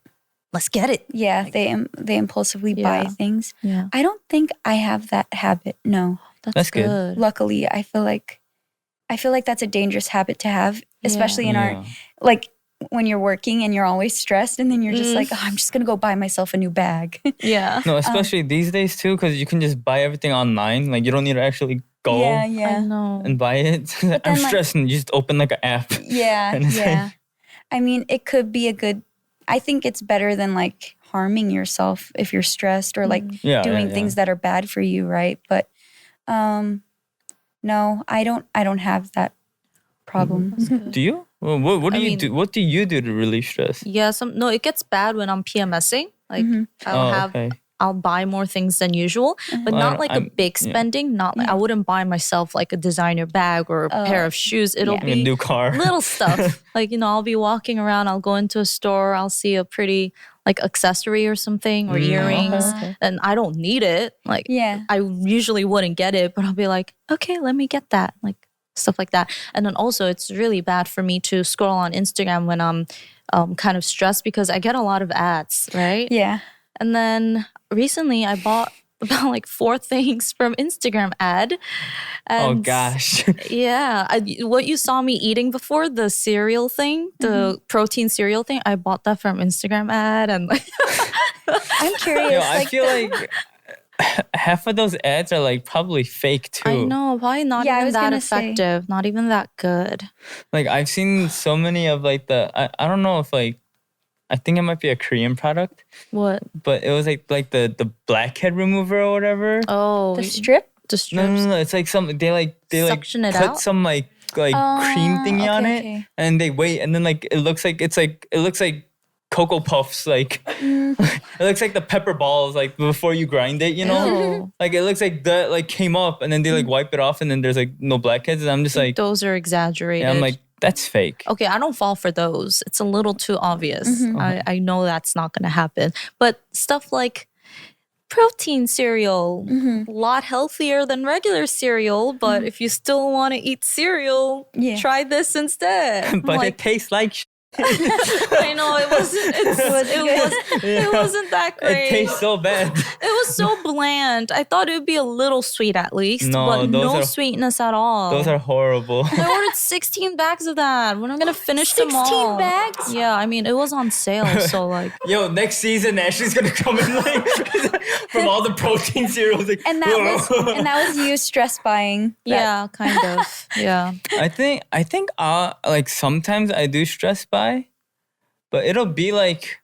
let's get it. yeah, they impulsively buy Yeah. things. Yeah. I don't think I have that habit. No. That's good. Luckily, I feel like that's a dangerous habit to have, especially in our like when you're working and you're always stressed and then you're just like, oh, I'm just going to go buy myself a new bag. Yeah. No, especially these days too, because you can just buy everything online. Like you don't need to actually go I Yeah. know. and buy it. I'm then, like- stressed and you just open like an app. Yeah. And it's Yeah. I mean, it could be I think it's better than like harming yourself if you're stressed or like doing things that are bad for you, right? But no, I don't have that problem. Do you? Well, what do you do? What do you do to relieve stress? Yeah, it gets bad when I'm PMSing. Like I'll buy more things than usual, but not like a big spending. Not like I wouldn't buy myself like a designer bag or a pair of shoes. It'll be a new car, little stuff. Like I'll be walking around. I'll go into a store. I'll see a pretty like accessory or something or earrings, and I don't need it. Like I usually wouldn't get it, but I'll be like, okay, let me get that. Like stuff like that. And then also it's really bad for me to scroll on Instagram when I'm kind of stressed because I get a lot of ads, right? Yeah. And then recently I bought about like 4 things from Instagram ad. And oh gosh. Yeah. What you saw me eating before, the cereal thing, the protein cereal thing, I bought that from Instagram ad. And I'm curious. I feel like half of those ads are like probably fake too. I know, probably not Yeah, I even was that gonna say. effective, not even that good. Like I've seen so many of like I don't know if like I think it might be a Korean product, What? but it was like the blackhead remover or whatever. Oh, The strip? the No, strips. no, no. It's like some they Suction it put out? some like cream thingy on it, okay. and they wait, and then like it looks like Cocoa Puffs, like it looks like the pepper balls, like before you grind it, you know, Ew. like it looks like that like came up, and then they like wipe it off, and then there's like no blackheads, and I'm just like, Those are exaggerated. yeah, I'm like that's fake. Okay, I don't fall for those. It's a little too obvious. Uh-huh. I know that's not going to happen. But stuff like protein cereal, a lot healthier than regular cereal. But if you still want to eat cereal, Yeah. try this instead. I'm But like, it tastes like I know it wasn't. It wasn't that great. it tastes so bad. It was so bland. I thought it would be a little sweet at least, No, but those no are- sweetness at all. Those are horrible. I ordered 16 bags of that. We're not gonna finish them 16 all. bags? Yeah, I mean it was on sale, so like Yo, next season Ashley's gonna come in like from all the protein cereals. Like, And that was you stress buying. that. yeah, kind of. Yeah. I think like sometimes I do stress buy, but it'll be like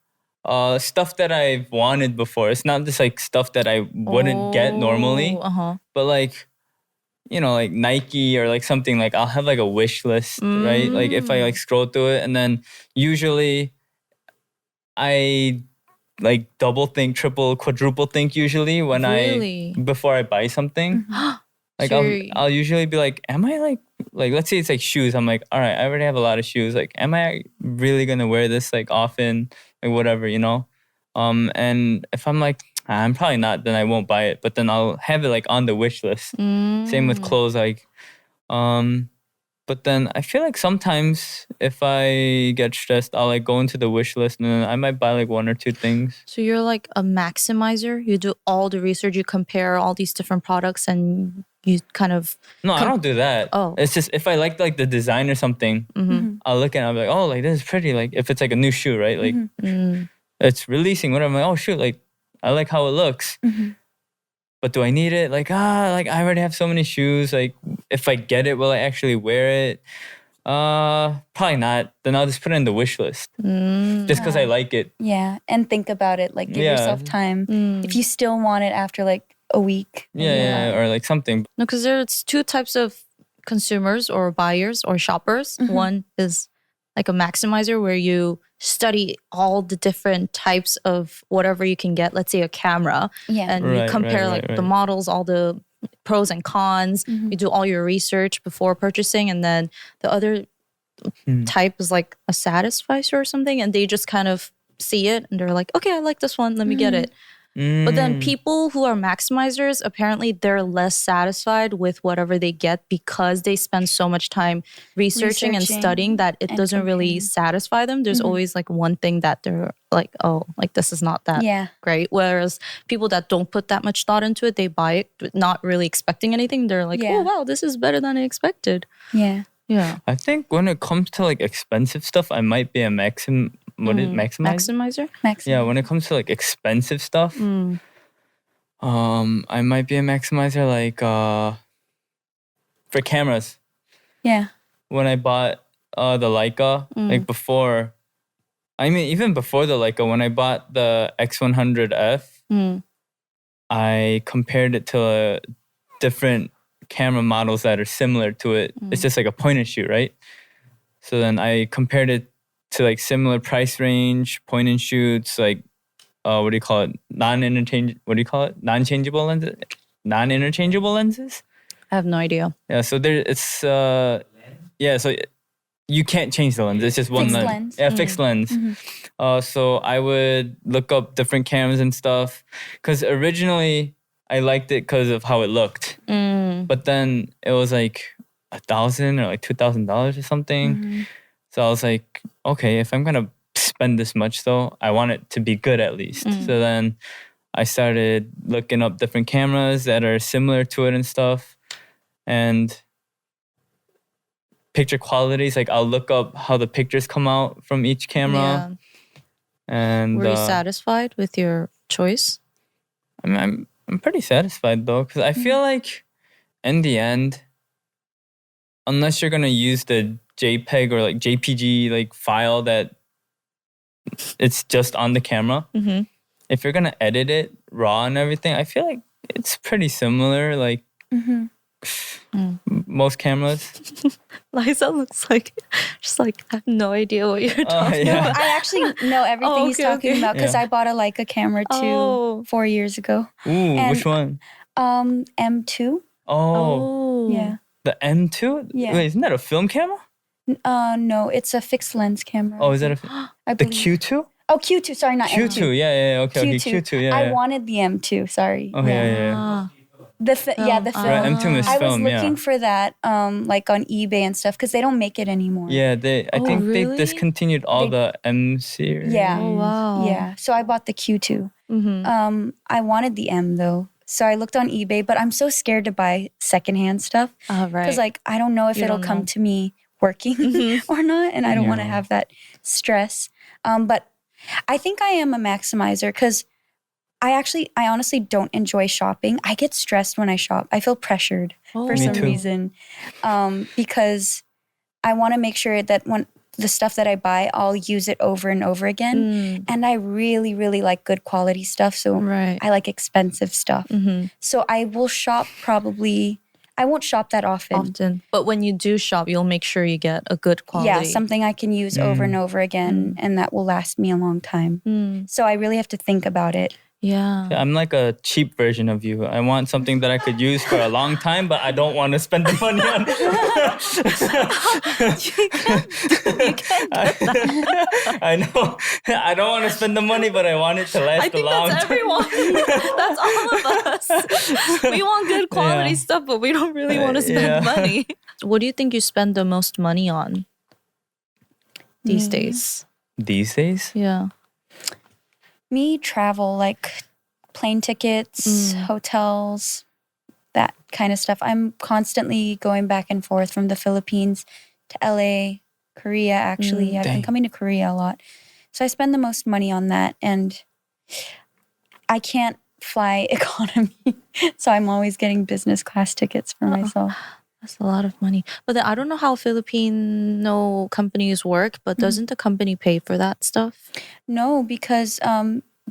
stuff that I've wanted before. It's not just like stuff that I wouldn't get normally, Uh-huh. but like you know, like Nike or like something like I'll have like a wish list, right? Like if I like scroll through it, and then usually I like double think, triple, quadruple think usually when Really? before I buy something. Like So I'll usually be like, am I like let's say it's like shoes. I'm like, all right, I already have a lot of shoes. Like, am I really gonna wear this like often? Like whatever, you know? And if I'm like, I'm probably not, then I won't buy it. But then I'll have it like on the wish list. Same with clothes, like but then I feel like sometimes if I get stressed, I'll like go into the wish list and then I might buy like one or two things. So you're like a maximizer. You do all the research, you compare all these different products and you kind of No, I don't do that. Oh. It's just if I like the design or something, I'll look at it, I'll be like, oh, like this is pretty. Like if it's like a new shoe, right? Like it's releasing, whatever. I'm like, oh shoot, like I like how it looks. But do I need it? Like like I already have so many shoes. Like if I get it, will I actually wear it? Probably not. Then I'll just put it in the wish list. Just because I like it. Yeah, and think about it. Like, give Yeah. yourself time. If you still want it after like a week. Yeah, or like something. No, because there's two types of consumers or buyers or shoppers. One is like a maximizer where you study all the different types of whatever you can get. Let's say a camera, Yeah. and you Right, compare right, like right, the right. models, all the pros and cons. You do all your research before purchasing, and then the other type is like a satisficer or something, and they just kind of see it and they're like, okay, I like this one, let me get it. But then people who are maximizers, apparently they're less satisfied with whatever they get because they spend so much time researching and Researching studying that it and doesn't really comparing. satisfy them. There's always like one thing that they're like, oh, like this is not that Yeah. great. Whereas people that don't put that much thought into it, they buy it not really expecting anything. They're like, Yeah. oh, wow, this is better than I expected. Yeah. Yeah. I think when it comes to like expensive stuff, I might be a maximizer? Maximizer? Max. Yeah, when it comes to like expensive stuff, I might be a maximizer like for cameras. Yeah. When I bought the Leica, like before, I mean even before the Leica, when I bought the X100F, I compared it to different camera models that are similar to it. It's just like a point and shoot, right? So then I compared it to like similar price range, point and shoots, like what do you call it? Non-changeable lenses? Non-interchangeable lenses? I have no idea. Yeah, so so you can't change the lens. It's just one Fixed lens. lens. Yeah, fixed lens. So I would look up different cameras and stuff because originally I liked it because of how it looked, but then it was like $1,000 or like $2,000 or something. So I was like, okay, if I'm gonna spend this much though, I want it to be good at least. So then I started looking up different cameras that are similar to it and stuff, and picture qualities. Like I'll look up how the pictures come out from each camera. Yeah. And Were you satisfied with your choice? I mean, I'm pretty satisfied though, because I feel like in the end, unless you're gonna use the JPEG or like JPG like file that it's just on the camera, if you're gonna edit it raw and everything, I feel like it's pretty similar. Like most cameras. Liza looks like just like I have no idea what you're talking yeah. about. I actually know everything he's okay, talking okay. about because Yeah. I bought a Leica camera too 4 years ago. Ooh, And- which one? M2. Oh, Yeah. the M2. Yeah. Wait, isn't that a film camera? No, it's a fixed lens camera. Oh, is that I the believe. Q2? Oh, Q2. Sorry, not Q2. M2. Yeah. Okay. Q2. Q2. Yeah. I yeah. wanted the M2. Sorry. Oh yeah. The film. Right, M2 is I was film. looking Yeah. for that, like on eBay and stuff, because they don't make it anymore. Yeah. I think really? they discontinued all They- the M series. Yeah. Oh wow. Yeah. So I bought the Q2. Mm-hmm. I wanted the M though, so I looked on eBay, but I'm so scared to buy secondhand stuff Right. because, like, I don't know if You it'll don't come know. to me working or not, and I don't want to Yeah. have that stress. But I think I am a maximizer because I honestly don't enjoy shopping. I get stressed when I shop. I feel pressured for Me some too. reason because I want to make sure that when the stuff that I buy, I'll use it over and over again. And I really, really like good quality stuff. So Right. I like expensive stuff. So I will shop I won't shop that often. But when you do shop, you'll make sure you get a good quality. Yeah, something I can use over and over again and that will last me a long time. So I really have to think about it. Yeah. I'm like a cheap version of you. I want something that I could use for a long time, but I don't want to spend the money on it. I know. I don't want to spend the money, but I want it to last I a think long that's time. everyone. That's all of us. We want good quality Yeah. stuff, but we don't really want to spend Yeah. money. What do you think you spend the most money on these days? These days? Yeah. Me, travel, like plane tickets, hotels, that kind of stuff. I'm constantly going back and forth from the Philippines to LA, Korea, actually. I've been Dang. coming to Korea a lot. So I spend the most money on that. And I can't fly economy. So I'm always getting business class tickets for myself. That's a lot of money. But then, I don't know how Filipino companies work, but doesn't the company pay for that stuff? No, because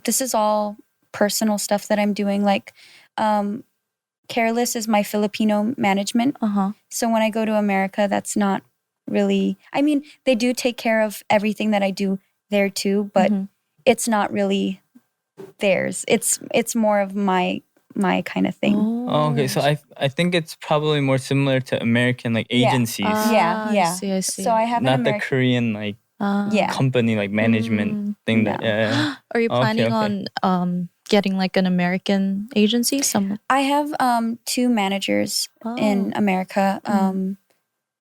this is all personal stuff that I'm doing. Like, Careless is my Filipino management. So when I go to America, that's not really, I mean, they do take care of everything that I do there too, but it's not really theirs. It's more of my kind of thing. Oh, okay. So I think it's probably more similar to American like Yeah. agencies, Yeah. I see. So I have not an the American. Korean like Yeah. company like management thing. That No. yeah. Are you Okay, planning okay. on getting like an American agency? I have 2 managers in America.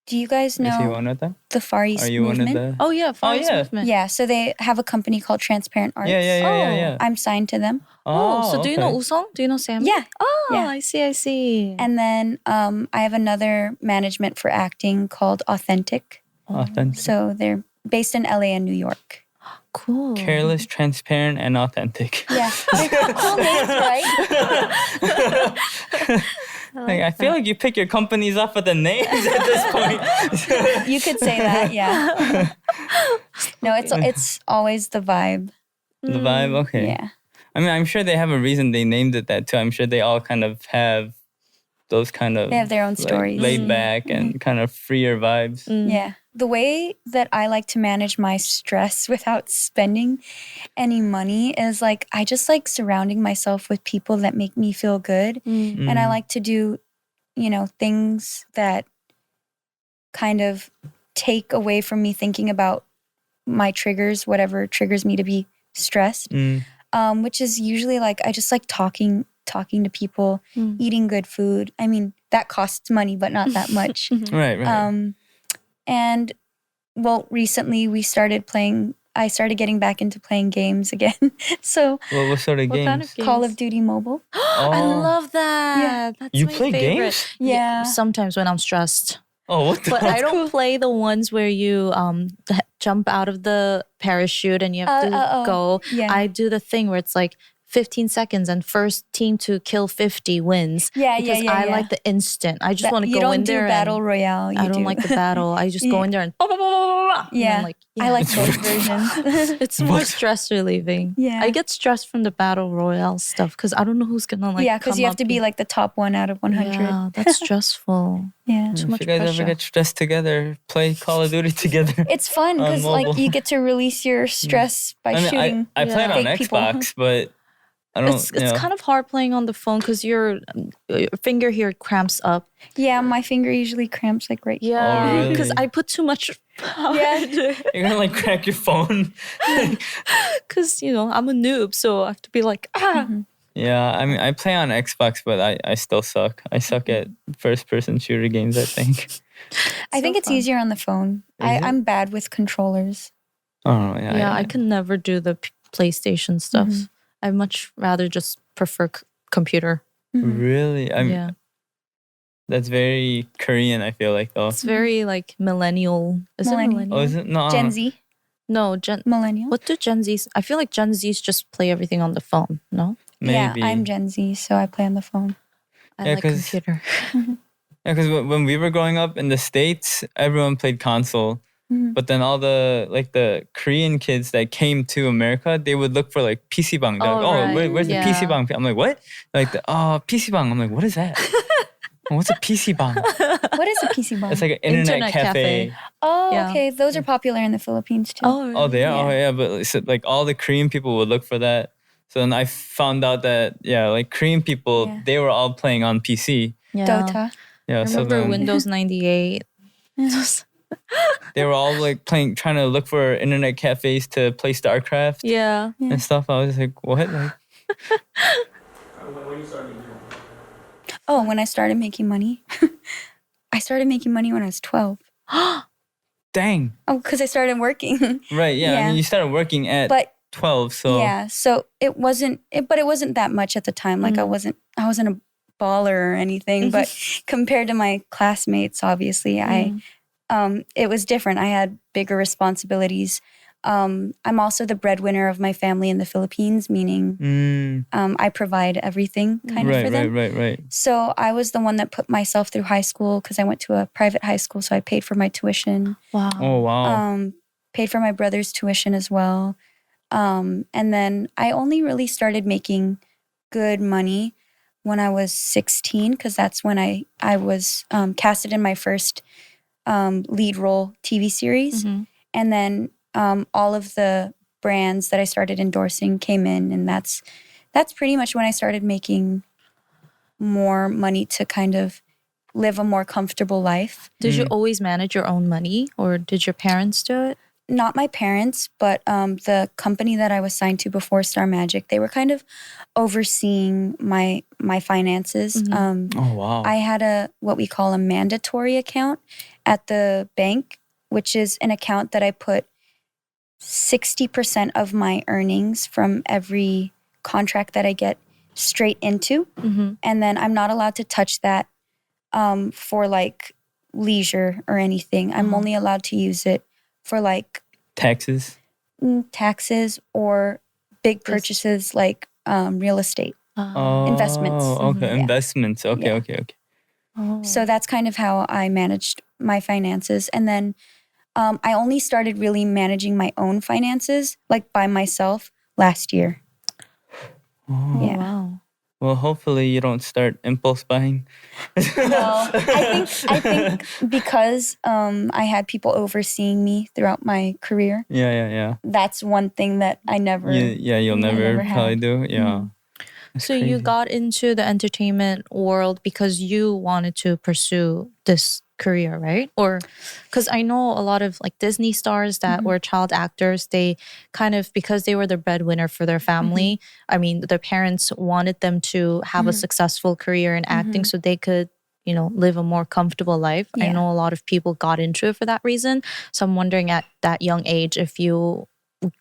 Do you guys Is he know one of them? the Far East Are you movement? one of the? Oh yeah, Far East yeah. Movement. Yeah, so they have a company called Transparent Arts. Yeah. I'm signed to them. Oh, so do you know okay. Usong? Do you know Sammy? Yeah. Oh, Yeah. I see. And then I have another management for acting called Authentic. Authentic. So they're based in LA and New York. Cool. Careless, transparent, and authentic. Yeah. Cool names, right? Like, I feel like you pick your companies off of the names at this point. You could say that, yeah. No, it's always the vibe. The vibe, okay. Yeah. I mean, I'm sure they have a reason they named it that too. I'm sure they all kind of have those kind of They have their own like, stories. laid back and kind of freer vibes. Yeah. The way that I like to manage my stress without spending any money is like I just like surrounding myself with people that make me feel good. And I like to do, things that kind of take away from me thinking about my triggers, whatever triggers me to be stressed. Which is usually like I just like talking to people, eating good food. I mean, that costs money, but not that much. Right. And well, recently I started getting back into playing games again. So What sort of What games? kind of games? Call of Duty Mobile. I love that. Yeah. That's You my play favorite. games? Yeah. Sometimes when I'm stressed. Oh, what the? But I don't play the ones where you jump out of the parachute and you have to go. Yeah. I do the thing where it's like 15 seconds and first team to kill 50 wins. Yeah, because I like the instant. I just want to go in there. You don't do battle royale. I don't like the battle. I just go in there and bah, bah, bah, bah, bah, yeah. And then I like those versions. It's more stress relieving. Yeah. I get stressed from the battle royale stuff because I don't know who's gonna yeah, because you have to be like the top 1 out of 100. Yeah, that's stressful. Yeah. Too If much you guys pressure. ever get stressed together, play Call of Duty together. It's fun because like mobile. you get to release your stress by shooting. I played on fake people. Xbox, but I don't. It's kind of hard playing on the phone because your finger here cramps up. Yeah, my finger usually cramps like right here. Yeah, really? because I put too much power. Yeah. You're gonna like crack your phone. Because I'm a noob, so I have to be like Yeah, I mean, I play on Xbox, but I still suck. I suck at first-person shooter games, I think. I think it's easier on the phone. I'm bad with controllers. Oh, yeah. I can never do the PlayStation stuff. I much rather just prefer computer. Really? I mean, that's very Korean, I feel like, though. It's very like millennial. Is it Millennial. millennial? Oh, is it? No. Gen Z, No, millennial. what do Gen Zs? I feel like Gen Zs just play everything on the phone. No, Maybe. Yeah, I'm Gen Z, so I play on the phone. I Yeah, like 'cause- computer. Yeah, because when we were growing up in the States, everyone played console. But then all the Korean kids that came to America, they would look for like PC bang. They're like, right. where's the PC Yeah. bang? I'm like, what? Like, PC bang. I'm like, what is that? What's a PC bang? What is a PC bomb? It's like an internet, Internet cafe. cafe. Oh, Yeah. okay. Those are popular in the Philippines too. Oh, they are? Yeah. Oh, yeah. But so, like all the Korean people would look for that. So then I found out that, like Korean people, Yeah. they were all playing on PC. Yeah. Dota. Yeah, I so remember then Windows 98. they were all like trying to look for internet cafes to play StarCraft Yeah. and stuff. I was like, what? Like, Oh, when I started making money, I started making money when I was 12. dang. Oh, because I started working. Right, yeah. I Yeah. mean, you started working at But 12, so yeah, so it wasn't that much at the time. Like I wasn't a baller or anything, but compared to my classmates, obviously, it was different. I had bigger responsibilities. I'm also the breadwinner of my family in the Philippines, meaning I provide everything kind of for them. Right. So I was the one that put myself through high school because I went to a private high school, so I paid for my tuition. Wow. Oh, wow. Paid for my brother's tuition as well. And then I only really started making good money when I was 16 because that's when I was casted in my first lead role TV series. And then all of the brands that I started endorsing came in, and that's pretty much when I started making more money to kind of live a more comfortable life. Did you always manage your own money or did your parents do it? Not my parents, but the company that I was signed to before Star Magic, they were kind of overseeing my finances. Oh, wow. I had what we call a mandatory account at the bank, which is an account that I put 60% of my earnings from every contract that I get straight into. And then I'm not allowed to touch that for like leisure or anything. I'm only allowed to use it for like taxes or big purchases like real estate. Investments. Okay, Yeah. investments. Okay, Yeah. okay. So that's kind of how I managed my finances. And then I only started really managing my own finances like by myself last year. Yeah. Wow. Well, hopefully you don't start impulse buying. Well, I think because I had people overseeing me throughout my career, Yeah. that's one thing that I never. You'll never never probably had. do. Yeah. That's So you crazy. got into the entertainment world because you wanted to pursue this career, right? Or because I know a lot of like Disney stars that were child actors, they kind of, because they were the breadwinner for their family, I mean, their parents wanted them to have a successful career in acting so they could, live a more comfortable life. I Yeah. know a lot of people got into it for that reason. So I'm wondering at that young age if you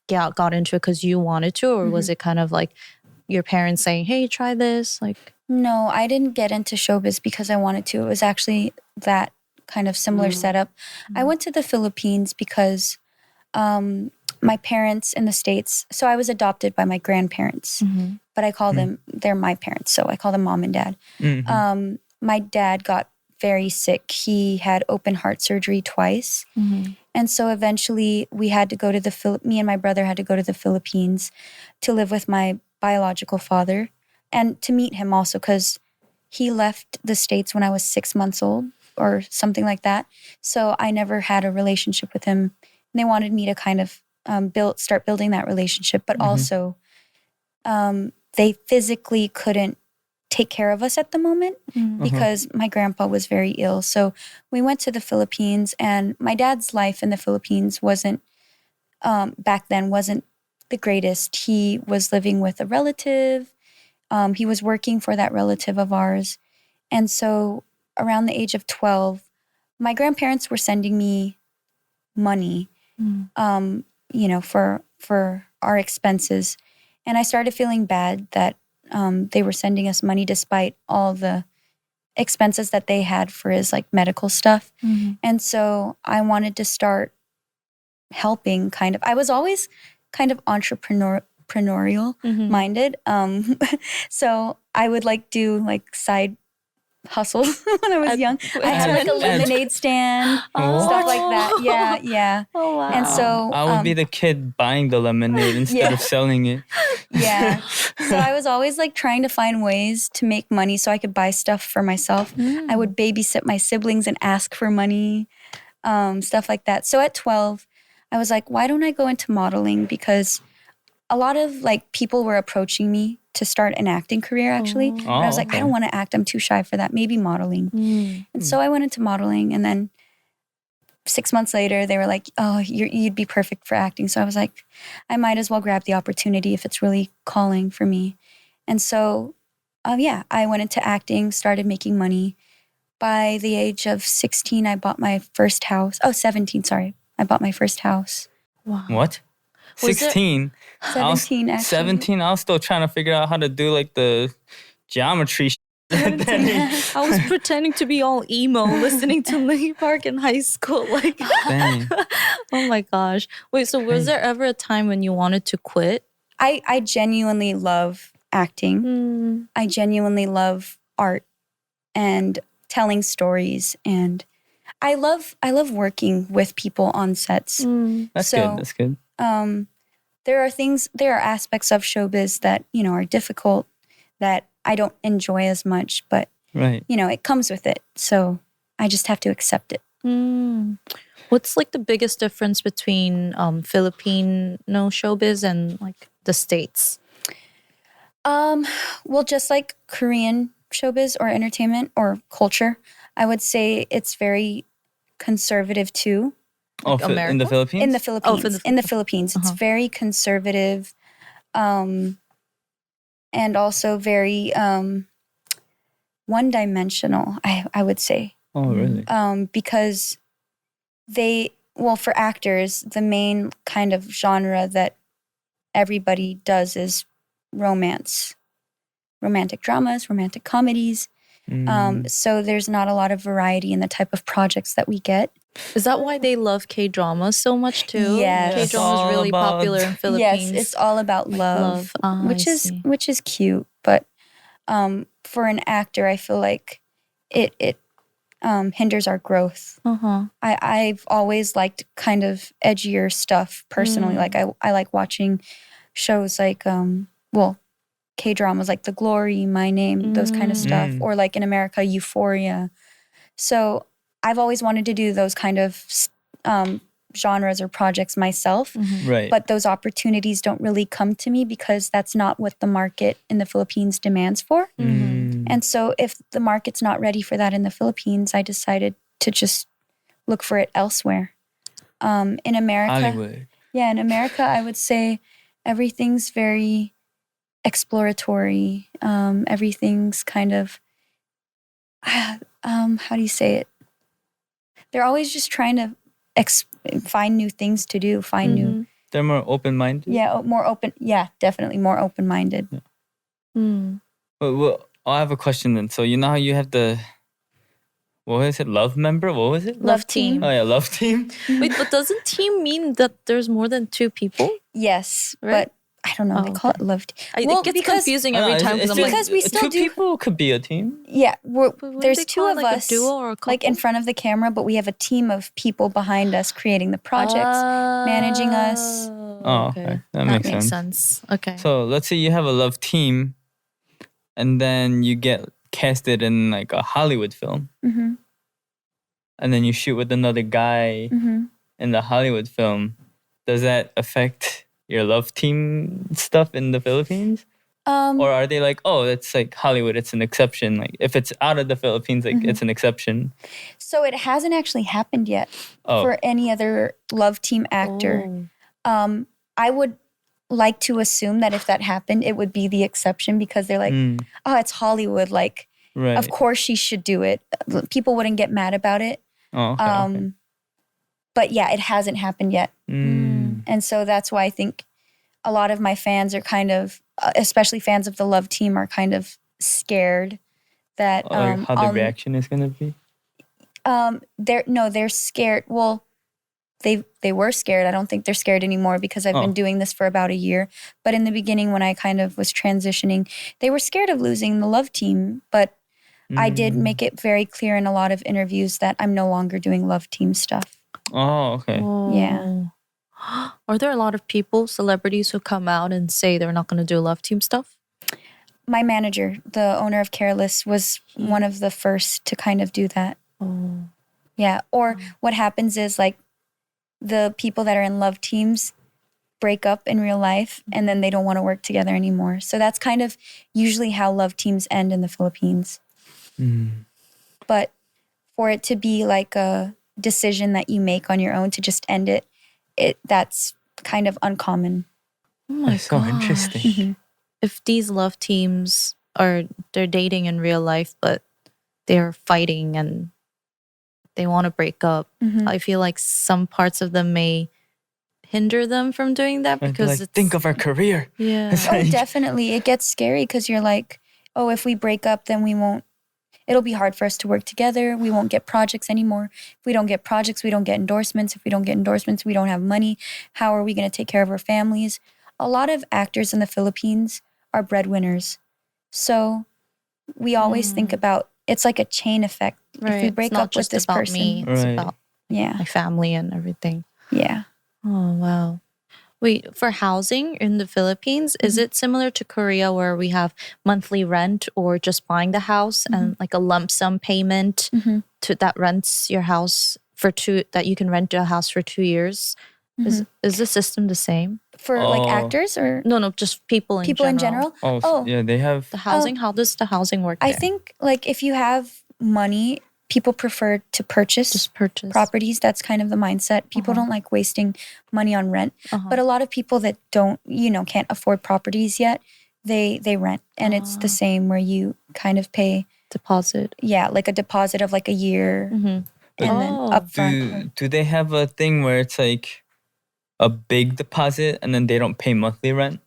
got into it because you wanted to, or was it kind of like your parents saying, hey, try this? Like, No, I didn't get into showbiz because I wanted to. It was actually that kind of similar setup. I went to the Philippines because my parents in the States, so I was adopted by my grandparents, but I call them, they're my parents, so I call them mom and dad. My dad got very sick. He had open heart surgery twice. And so eventually we had to go to me and my brother had to go to the Philippines to live with my biological father and to meet him also, because he left the States when I was 6 months old or something like that. So I never had a relationship with him. And they wanted me to kind of start building that relationship, but also they physically couldn't take care of us at the moment because my grandpa was very ill. So we went to the Philippines, and my dad's life in the Philippines wasn't, back then, wasn't the greatest. He was living with a relative. He was working for that relative of ours. And so around the age of 12, my grandparents were sending me money, for our expenses. And I started feeling bad that they were sending us money despite all the expenses that they had for his like medical stuff. And so I wanted to start helping kind of. I was always kind of entrepreneurial minded. So I would like do like side hustles when I was young. I had like a lemonade stand, stuff like that. Yeah. Oh, wow. And so I would be the kid buying the lemonade instead of selling it. Yeah. So I was always like trying to find ways to make money so I could buy stuff for myself. I would babysit my siblings and ask for money, stuff like that. So at 12, I was like, why don't I go into modeling? Because a lot of like people were approaching me to start an acting career actually. And I was like, I don't want to act. I'm too shy for that. Maybe modeling. And so I went into modeling, and then 6 months later, they were like, oh, you'd be perfect for acting. So I was like, I might as well grab the opportunity if it's really calling for me. And so, I went into acting, started making money. By the age of 16, I bought my first house. Oh, 17, sorry. I bought my first house. Wow. What? 16? 17, actually. 17? I was still trying to figure out how to do like the geometry I was pretending to be all emo, listening to Linkin Park in high school. Like, Dang. oh my gosh. Wait, so was there ever a time when you wanted to quit? I genuinely love acting. I genuinely love art and telling stories, and I love working with people on sets. That's good. That's good. There are aspects of showbiz that, are difficult, that I don't enjoy as much, but it comes with it. So I just have to accept it. What's like the biggest difference between Filipino showbiz and like the States? Well, just like Korean showbiz or entertainment or culture, I would say it's very conservative too. Like in the America? Philippines? In the Philippines. In the Philippines. It's very conservative. And also very one-dimensional, I would say. Oh, really? Because for actors, the main kind of genre that everybody does is romance. Romantic dramas, romantic comedies. So there's not a lot of variety in the type of projects that we get. Is that why they love K-dramas so much too? Yes. K-drama is really popular in Philippines. Yes, it's all about love, which is cute. But for an actor, I feel like it hinders our growth. I've always liked kind of edgier stuff personally. Like I like watching shows like K-dramas like The Glory, My Name, those kind of stuff, or like in America, Euphoria. So I've always wanted to do those kind of genres or projects myself. Right. But those opportunities don't really come to me because that's not what the market in the Philippines demands for. And so if the market's not ready for that in the Philippines, I decided to just look for it elsewhere. In America, Hollywood. Yeah, in America, I would say everything's very exploratory. Everything's kind of, how do you say it? They're always just trying to find new things to do, find new. They're more open-minded? Yeah, more open. Yeah, definitely more open-minded. Well, I have a question then. So you know how you have the what was it? Love member? What was it? Love team. Oh yeah, love team. Wait, but doesn't team mean that there's more than two people? Yes, Right? but I don't know. Oh, They call it love. It gets because confusing I don't every know, time it's I'm just- like, because we still two do- people could be a team. yeah, wouldn't there's they two call it of like us, a duo or a like in couple? front of the camera, but we have a team of people behind us creating the projects, managing us. Oh, okay. That makes sense. Okay. So let's say you have a love team, and then you get casted in like a Hollywood film, Mm-hmm, and then you shoot with another guy mm-hmm. in the Hollywood film. Does that affect your love team stuff in the Philippines? Or are they like, oh, it's like Hollywood, it's an exception. Like if it's out of the Philippines, like it's an exception. So it hasn't actually happened yet Oh, for any other love team actor. I would like to assume that if that happened, it would be the exception because they're like, oh, it's Hollywood. Like, right. of course she should do it. People wouldn't get mad about it. Oh, okay, okay. But yeah, it hasn't happened yet. And so that's why I think a lot of my fans are kind of, especially fans of the love team, are kind of scared that Like how the reaction is gonna be. they're scared. Well, they were scared. I don't think they're scared anymore because I've been doing this for about a year. But in the beginning, when I kind of was transitioning, they were scared of losing the love team. But I did make it very clear in a lot of interviews that I'm no longer doing love team stuff. Oh, okay. Yeah. Are there a lot of people, celebrities, who come out and say they're not going to do love team stuff? My manager, the owner of Careless, was one of the first to kind of do that. Oh. Yeah. Or what happens is like the people that are in love teams break up in real life and then they don't want to work together anymore. So that's kind of usually how love teams end in the Philippines. But for it to be like a decision that you make on your own to just end it, that's kind of uncommon. Oh my That's so gosh. interesting. If these love teams they're dating in real life, but they're fighting and they want to break up, I feel like some parts of them may hinder them from doing that Like, because it's, think of our career. yeah. It's Oh, like- definitely. It gets scary because you're like, oh, if we break up, then it'll be hard for us to work together. We won't get projects anymore. If we don't get projects, we don't get endorsements. If we don't get endorsements, we don't have money. How are we going to take care of our families? A lot of actors in the Philippines are breadwinners. So we always think about, it's like a chain effect. Right. If we break it's not up with just this about person. me, it's Right. about Yeah. my family and everything. Yeah. Oh, wow. Wait, for housing in the Philippines, is it similar to Korea where we have monthly rent or just buying the house and like a lump sum payment that rents your house that you can rent a house for 2 years? Is the system the same? For like Oh. actors or No, just people in people general. in general? Oh, yeah, they have. The housing, how does the housing work I there? think like if you have money, people prefer to purchase Just purchase. properties. That's kind of the mindset. People don't like wasting money on rent. But a lot of people that don't, can't afford properties yet, they rent. And it's the same where you kind of pay, Deposit. like a deposit of like a year and then upfront. Do they have a thing where it's like a big deposit and then they don't pay monthly rent,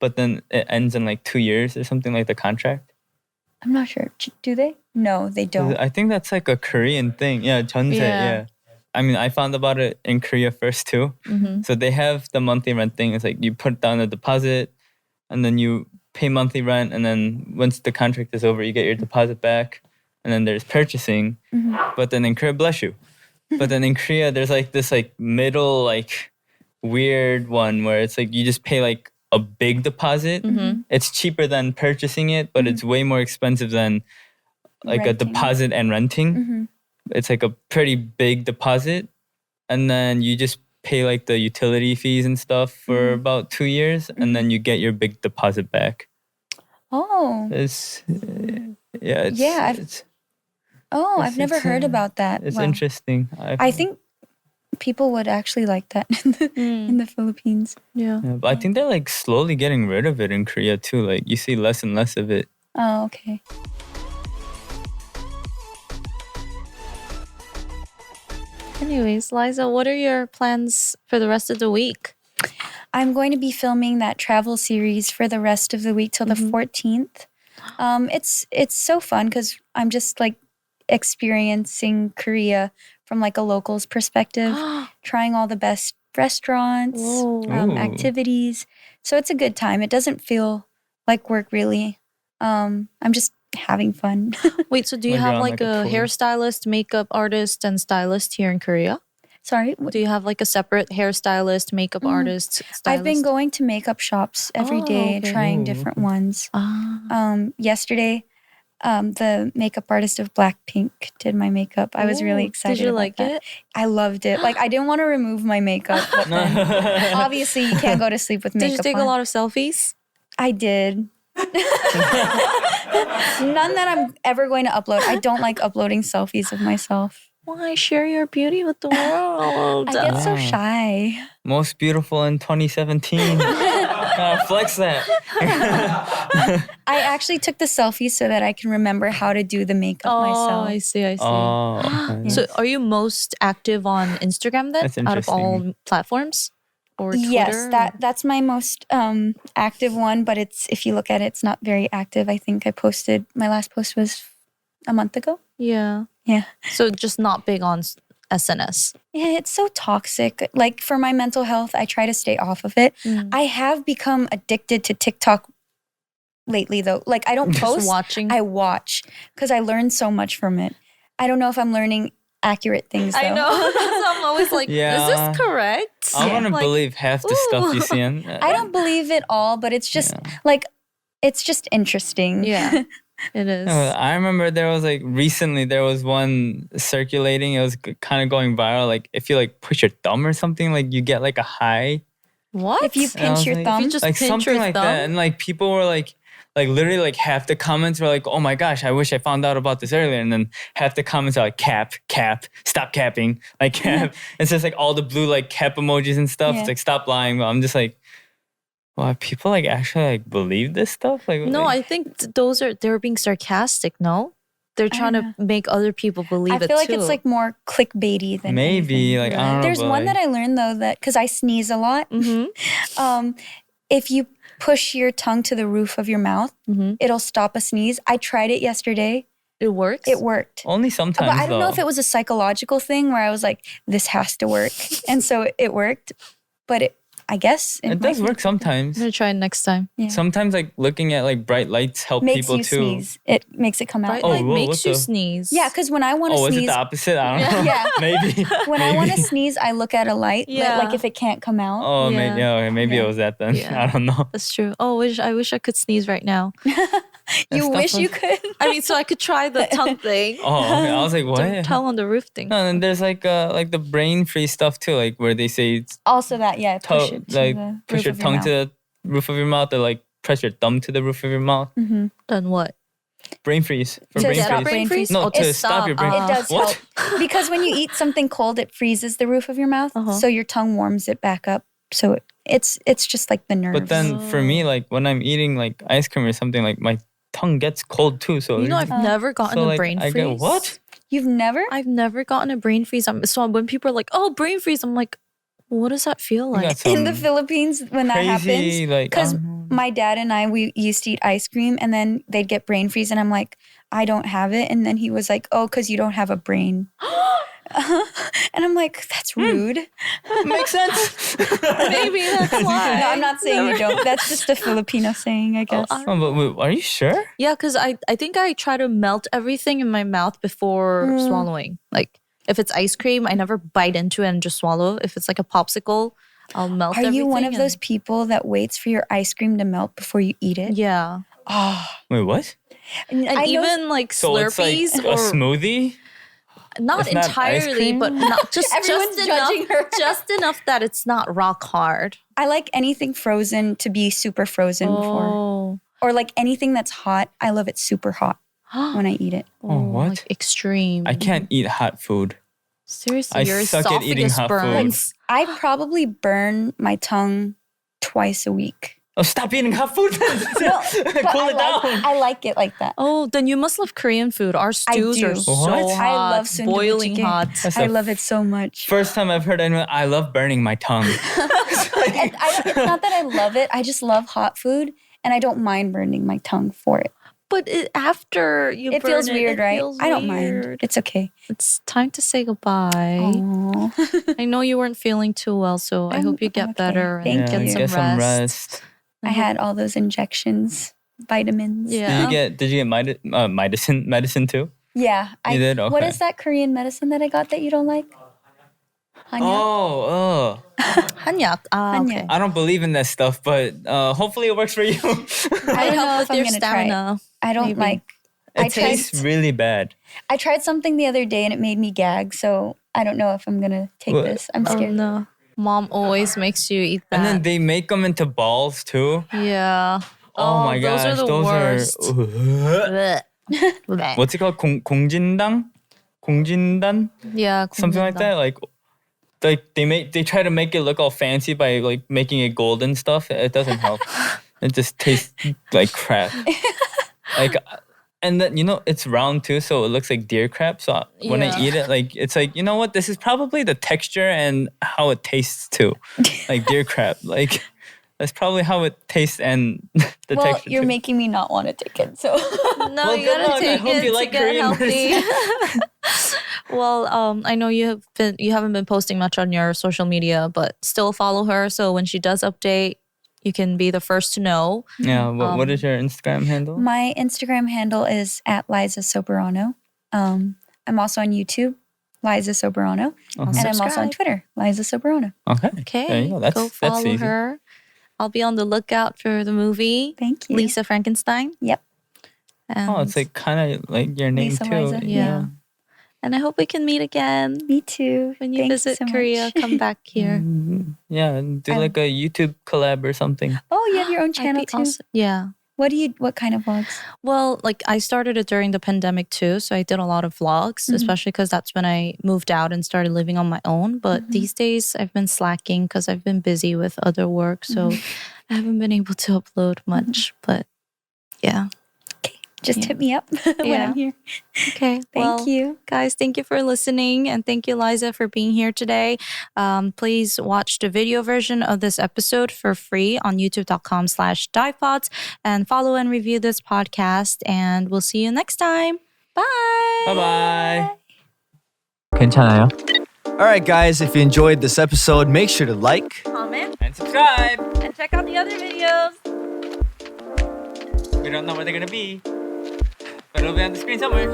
but then it ends in like 2 years or something like the contract? I'm not sure. Do they? No, they don't. I think that's like a Korean thing. Yeah, 전세. Yeah. I mean, I found about it in Korea first too. So they have the monthly rent thing. It's like you put down a deposit and then you pay monthly rent. And then once the contract is over, you get your deposit back. And then there's purchasing. But then in Korea, bless you. But then in Korea, there's like this like middle like weird one where it's like you just pay like a big deposit. It's cheaper than purchasing it, but it's way more expensive than like a Renting. deposit and renting. It's like a pretty big deposit, and then you just pay like the utility fees and stuff for about 2 years, and then you get your big deposit back. Oh. It's I've never heard about that. It's Wow. interesting. I think people would actually like that in the Philippines. Yeah. Yeah, but I think they're like slowly getting rid of it in Korea too. Like you see less and less of it. Oh, okay. Anyways, Liza, what are your plans for the rest of the week? I'm going to be filming that travel series for the rest of the week till the 14th. It's so fun because I'm just like experiencing Korea from like a local's perspective, trying all the best restaurants, Whoa. Ooh. activities. So it's a good time. It doesn't feel like work really. I'm just having fun. Wait, so do you Like you're have on, like like, a a tour. hairstylist, makeup artist, and stylist here in Korea? Sorry. Do you have like a separate hairstylist, makeup artist, stylist? I've been going to makeup shops every day, okay. trying Ooh. different ones. Ah. Yesterday, the makeup artist of Blackpink did my makeup. I was really Ooh, excited. Did you about like that. it? I loved it. Like I didn't want to remove my makeup, but then obviously you can't go to sleep with makeup Did you take on. a lot of selfies? I did. None that I'm ever going to upload. I don't like uploading selfies of myself. Why share your beauty with the world? I get so Yeah. shy. Most beautiful in 2017. Flex that. I actually took the selfie so that I can remember how to do the makeup Oh, myself. I see. Oh, okay. So, are you most active on Instagram then, That's out of all interesting. platforms, or Twitter? Yes, that's my most active one. But it's if you look at it, it's not very active. I think I posted my last post was a month ago. Yeah. Yeah. So just not big on SNS. Yeah, it's so toxic. Like for my mental health, I try to stay off of it. I have become addicted to TikTok lately though. Like I don't Just post, watching. I watch because I learn so much from it. I don't know if I'm learning accurate things though. I know. So I'm always like, Yeah. is this correct? I want to Like, believe half the stuff you see on. I don't believe it all, but it's just like it's just interesting. Yeah, it is. I remember there was like recently there was one circulating. It was kind of going viral. Like if you like push your thumb or something, like you get like a high. What? If you And I pinch was your like- thumb, you just like pinch something your like thumb? that, and like people were like literally like half the comments were like, oh my gosh, I wish I found out about this earlier, and then half the comments are like cap, stop capping, like cap. It's just like all the blue like cap emojis and stuff. Yeah. It's like stop lying. But I'm just like, wow, people like actually like believe this stuff? Like No, I think they're being sarcastic. No, they're trying to make other people believe I it feel like too. it's like more clickbaity than maybe anything. like I don't know. There's but, one like, that I learned though that because I sneeze a lot. Mm-hmm. If you push your tongue to the roof of your mouth, it'll stop a sneeze. I tried it yesterday. It works. It worked. only sometimes. But I don't know though. if it was a psychological thing where I was like, this has to work. And so it worked. But I guess It does work sometimes. I'm gonna try it next time. Yeah. Sometimes like looking at like bright lights help Makes people you too. sneeze. It makes it come out. Bright Oh, light whoa, makes what you the- sneeze. Yeah, because when I want to Oh, is it sneeze, the opposite? I don't know. yeah. Maybe. When I want to Maybe. sneeze, I look at a light. Yeah. Like if it can't come out. Oh, Yeah. maybe. Okay, maybe it Yeah. was that then. Yeah. I don't know. That's true. Oh, I wish I could sneeze right now. You stuff wish you was- could. I mean, so I could try the tongue thing. Oh, okay. I was like, The what? tongue on the roof thing. No, and there's like the brain free stuff too, like where they say it's Also that, yeah, push it to like the push roof your of tongue mouth. to the roof of your mouth, or like press your thumb to the roof of your mouth. Done what? Brain freeze for To brain stop freeze. brain freeze? No, Oh, to stop your brain. It does What? help. Because when you eat something cold, it freezes the roof of your mouth. So your tongue warms it back up. So it's just like the nerves. But then for me, like when I'm eating like ice cream or something, like my tongue gets cold too. So You know, I've never gotten so, a like, brain I freeze. get what? You've never? I've never gotten a brain freeze. So when people are like, "Oh, brain freeze," I'm like, "What does that feel You got like?" some In the Philippines, when that happens, crazy like I because don't know. my dad and we used to eat ice cream and then they'd get brain freeze and I'm like, I don't have it. And then he was like, oh, because you don't have a brain. And I'm like, that's rude. Makes sense. Maybe that's why. No, I'm not saying you don't. That's just a Filipino saying, I guess. Oh, but wait, are you sure? Yeah, because I think I try to melt everything in my mouth before swallowing. Like if it's ice cream, I never bite into it and just swallow. If it's like a popsicle, I'll melt Are everything. you one of and- those people that waits for your ice cream to melt before you eat it? Yeah. Wait, what? And I know- even like So it's like Slurpees a or smoothie? not it's not ice entirely, cream? but not just Everyone's just judging enough, her. just enough that it's not rock hard. I like anything frozen to be super frozen before. Or like anything that's hot, I love it super hot when I eat it. Oh, what? Like extreme. I can't eat hot food. Seriously, I your suck at eating esophagus hot food. burns. I probably burn my tongue twice a week. Oh, stop eating hot food. But Cool it down. I like it like that. Oh, then you must love Korean food. Our stews do. are so What? hot, I love sundubu boiling chicken. hot. That's I the love it so much. First time I've heard anyone, I love burning my tongue. It's not that I love it. I just love hot food and I don't mind burning my tongue for it. but after you It burn feels weird, right? feels I don't weird. mind. It's okay. It's time to say goodbye. Aww. I know you weren't feeling too well, so I hope you get okay. better and Thank get you. some Get some rest. rest. I had all those injections, vitamins. Yeah. Did you get medicine too? Yeah. You did? What Okay. is that Korean medicine that I got that you don't like? Hanyak? Oh, Hanyak. Hanyak. Okay. I don't believe in that stuff, but hopefully it works for you. I Might don't know help if with I'm your gonna try it. stamina. I don't maybe. like. It tastes really bad. I tried something the other day and it made me gag. So I don't know if I'm gonna take What? this. I'm Oh scared. no. Mom always makes you eat that. And then they make them into balls too. yeah. Oh my those gosh, are the worst. Blech. What's it called? 공진당? 공진단? Yeah. Something like that. Like they try to make it look all fancy by like making it gold and stuff. It doesn't help. It just tastes like crap. Like, and then it's round too, so it looks like deer crap. So when I Yeah. eat it, like it's like, you know what? This is probably the texture and how it tastes too, like deer crap. Like that's probably how it tastes and the Well, texture. you're too. making me not want to take it. So No, Well, you good gotta luck. I take hope it you to like get Korean healthy. Well, I know you haven't been posting much on your social media, but still follow her. So when she does update, you can be the first to know. Yeah. What is your Instagram handle? my Instagram handle is at Liza Soberano. I'm also on YouTube, Liza Soberano, and I'm also on Subscribe. Twitter, Liza Soberano. Okay. Okay, There you go. That's follow easy. her. I'll be on the lookout for the movie. Thank you. Lisa Frankenstein. Yep. And, Oh, it's like kind of like your name Lisa, too. Liza. yeah. And I hope we can meet again Me too. when you Thank visit so Korea. much. Come back here. Yeah, and do like a YouTube collab or something. Oh, you have your own That'd channel be too. awesome. Yeah. What kind of vlogs? Well, like I started it during the pandemic too. So I did a lot of vlogs, especially because that's when I moved out and started living on my own. But these days I've been slacking because I've been busy with other work. So I haven't been able to upload much. But yeah. Just Yeah. hit me up when Yeah. I'm here. Okay. Thank you. Guys, thank you for listening. And thank you, Liza, for being here today. Please watch the video version of this episode for free on youtube.com/divepods and follow and review this podcast. And we'll see you next time. Bye. Bye bye. 괜찮아요? Alright guys, if you enjoyed this episode, make sure to like, Comment And subscribe. and check out the other videos. We don't know where they're gonna be, but it'll be on the screen somewhere.